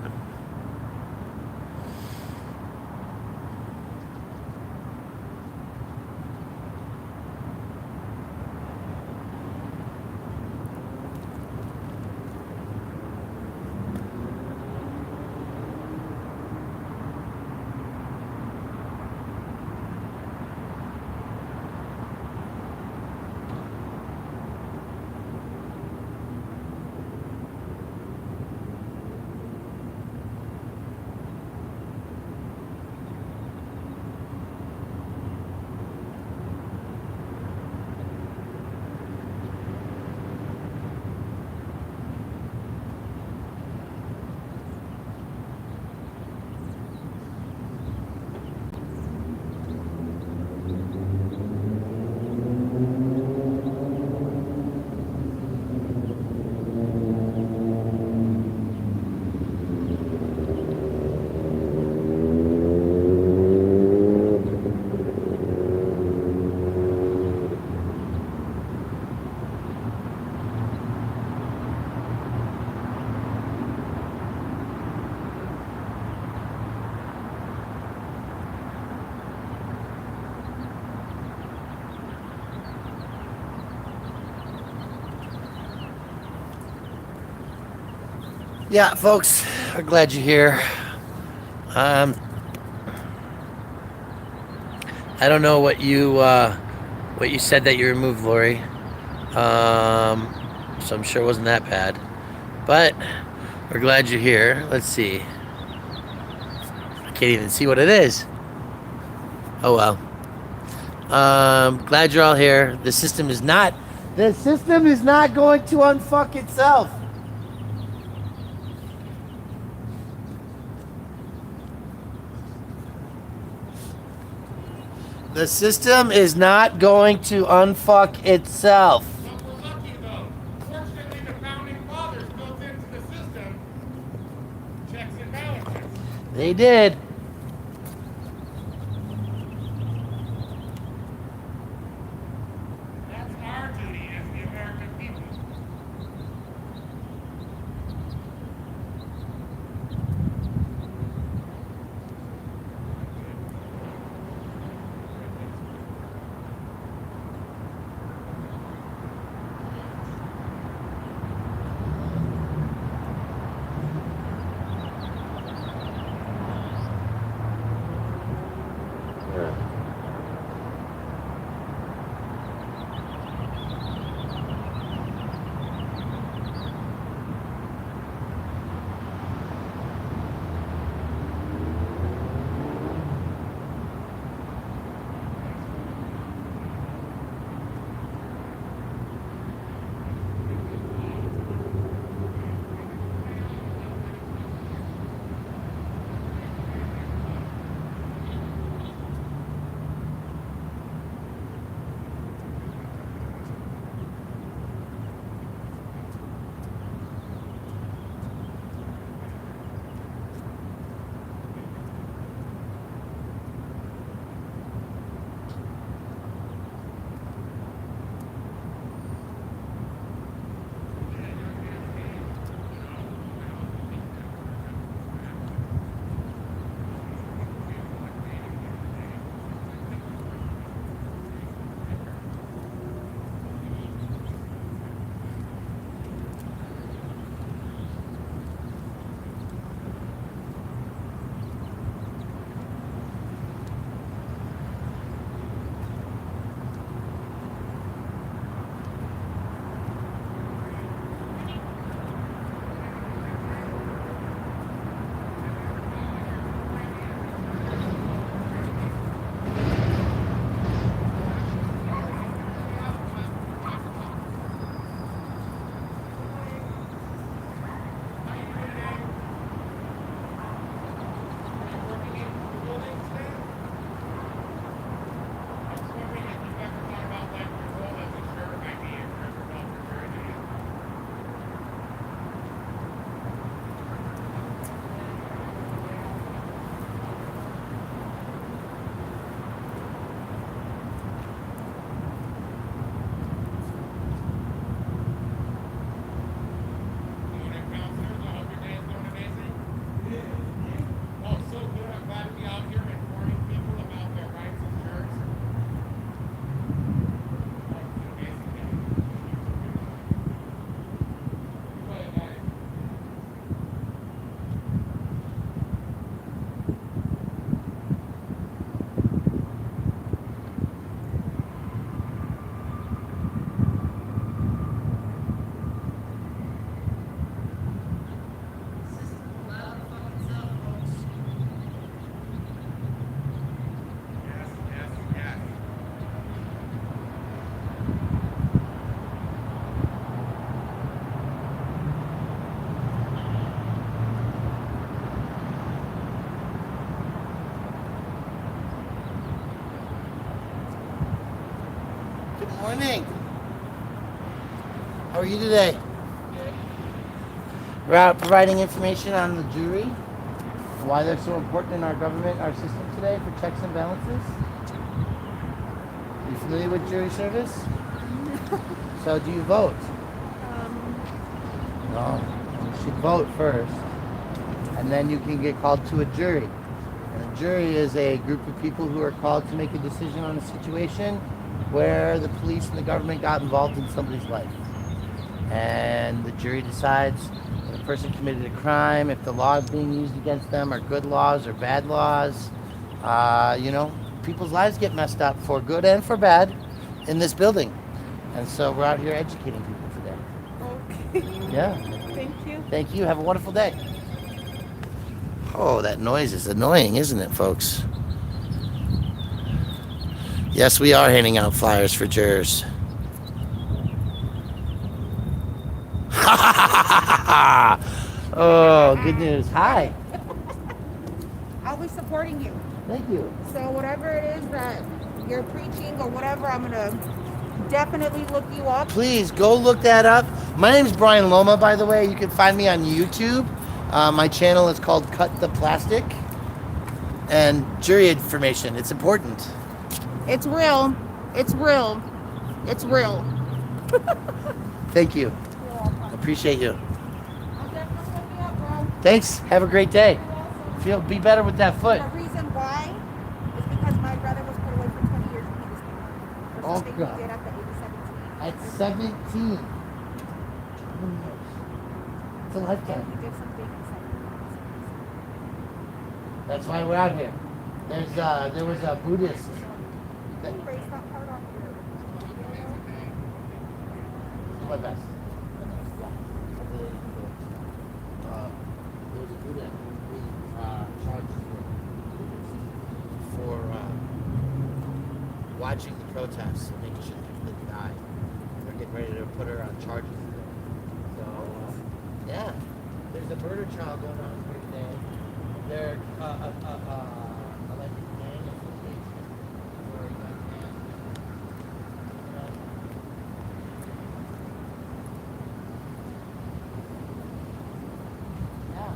Yeah, folks, I'm glad you're here. I don't know what you said that you removed, Lori. So I'm sure it wasn't that bad. But we're glad you're here. Let's see. I can't even see what it is. Oh well. Glad you're all here. The system is not going to unfuck itself. The system is not going to unfuck itself. But we're lucky though. Fortunately, the founding fathers built into the system checks and balances. They did. That's our duty as the American people. Denver. Morning. How are you today? We're out providing information on the jury, why they're so important in our government, our system today for checks and balances. Are you familiar with jury service? So do you vote? No. You should vote first, and then you can get called to a jury. And a jury is a group of people who are called to make a decision on a situation where the police and the government got involved in somebody's life. And the jury decides if a person committed a crime, if the laws being used against them are good laws or bad laws. People's lives get messed up for good and for bad in this building. And so we're out here educating people today. Okay. Yeah. Thank you. Thank you. Have a wonderful day. Oh, that noise is annoying, isn't it, folks? Yes, we are handing out flyers for jurors. Oh, good news. Hi. I'll be supporting you. Thank you. So whatever it is that you're preaching or whatever, I'm gonna definitely look you up. Please go look that up. My name's Brian Loma, by the way. You can find me on YouTube. My channel is called Cut the Plastic. And jury information. It's important. It's real. It's real. It's real. Thank you. Appreciate you. I'll definitely look you up, bro. Thanbe Have a great day. Be better with that foot. The reason why is because my brother was put away for 20 years and he was for Oh, something God. he did at the age of 17. At 17. It's a lifetime. He did something at 17. That's why we're out here. There was a Buddhist. That, Erase that part off your video. my best. There was a Buddhist charged for watching the protests and making sure people didn't die. They're getting ready to put her on charges. So yeah, there's a murder trial going on here today. They're alleged gang association for a young man. Yeah.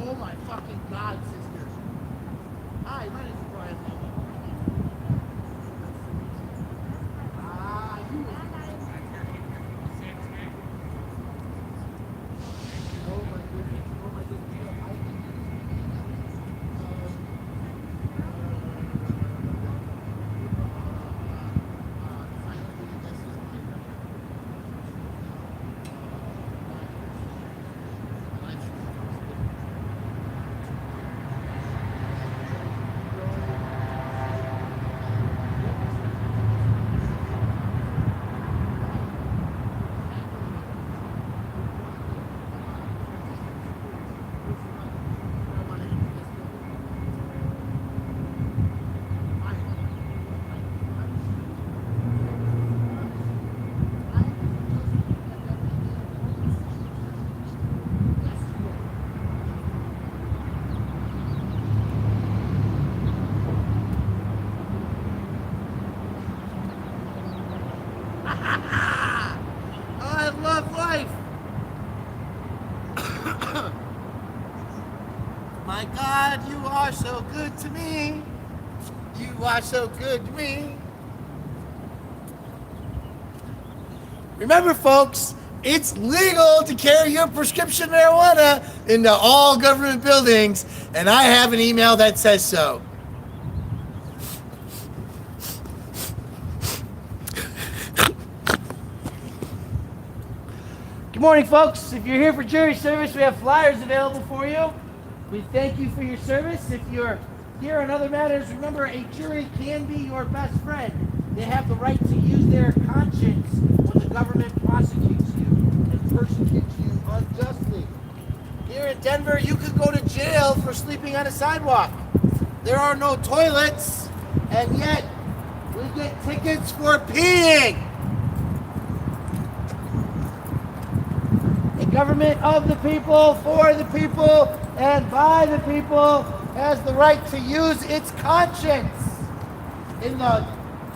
Oh my fucking God, sisters. Hi, my name is Brian Lowe. You. Oh my goodness. Oh my goodness. I love life. My God, you are so good to me. You are so good to me. Remember, folks, it's legal to carry your prescription marijuana into all government buildings, and I have an email that says so. Good morning, folks. If you're here for jury service, we have flyers available for you. We thank you for your service. If you're here on other matters, remember a jury can be your best friend. They have the right to use their conscience when the government prosecutes you and persecutes you unjustly. Here in Denver, you could go to jail for sleeping on a sidewalk. There are no toilets, and yet we get tickets for peeing. A government of the people, for the people, and by the people has the right to use its conscience in the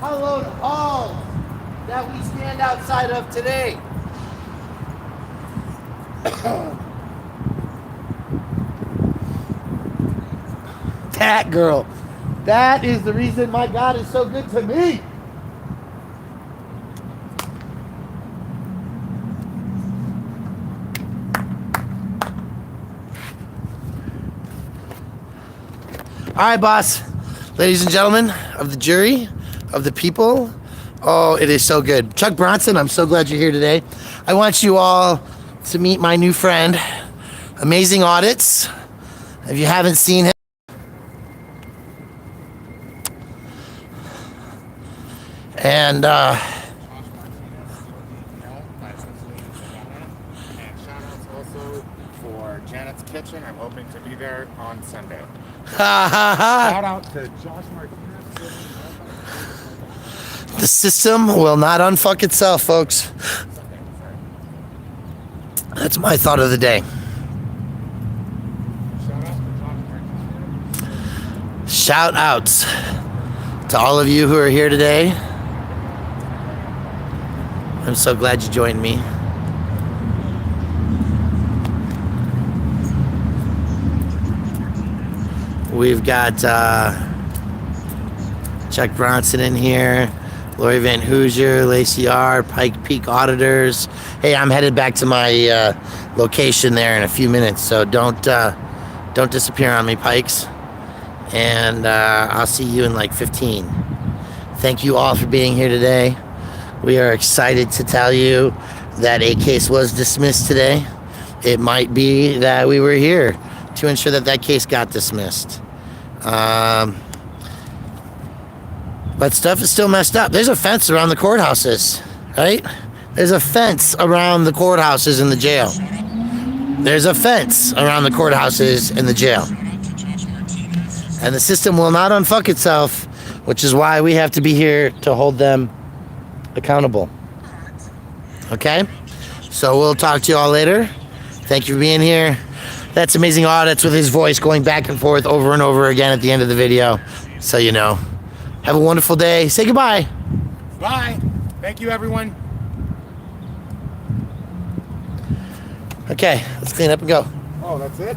hallowed halls that we stand outside of today. That girl, that is the reason my God is so good to me. All right, boss. Ladies and gentlemen of the jury, of the people. Oh, it is so good. Chuck Bronson, I'm so glad you're here today. I want you all to meet my new friend, Amazing Audits. If you haven't seen him, and And shout outs also convention. I'm hoping to be there on Sunday. Ha ha ha. Shout out to Josh Martinez. The system will not unfuck itself, folks. That's my thought of the day. Shout outs to all of you who are here today. I'm so glad you joined me. We've got Chuck Bronson in here, Lori Van Hoosier, Lacey R, Pike Peak Auditors. Hey, I'm headed back to my location there in a few minutes, so don't disappear on me, Pikes. And I'll see you in like 15. Thank you all for being here today. We are excited to tell you that a case was dismissed today. It might be that we were here to ensure that that case got dismissed. But stuff is still messed up. There's a fence around the courthouses, right? There's a fence around the courthouses in the jail. There's a fence around the courthouses in the jail. And the system will not unfuck itself, which is why we have to be here to hold them accountable. Okay? So we'll talk to you all later. Thank you for being here. That's Amazing Audits with his voice going back and forth over and over again at the end of the video, so you know. Have a wonderful day. Say goodbye. Bye. Thank you, everyone. Okay, let's clean up and go. Oh, that's it?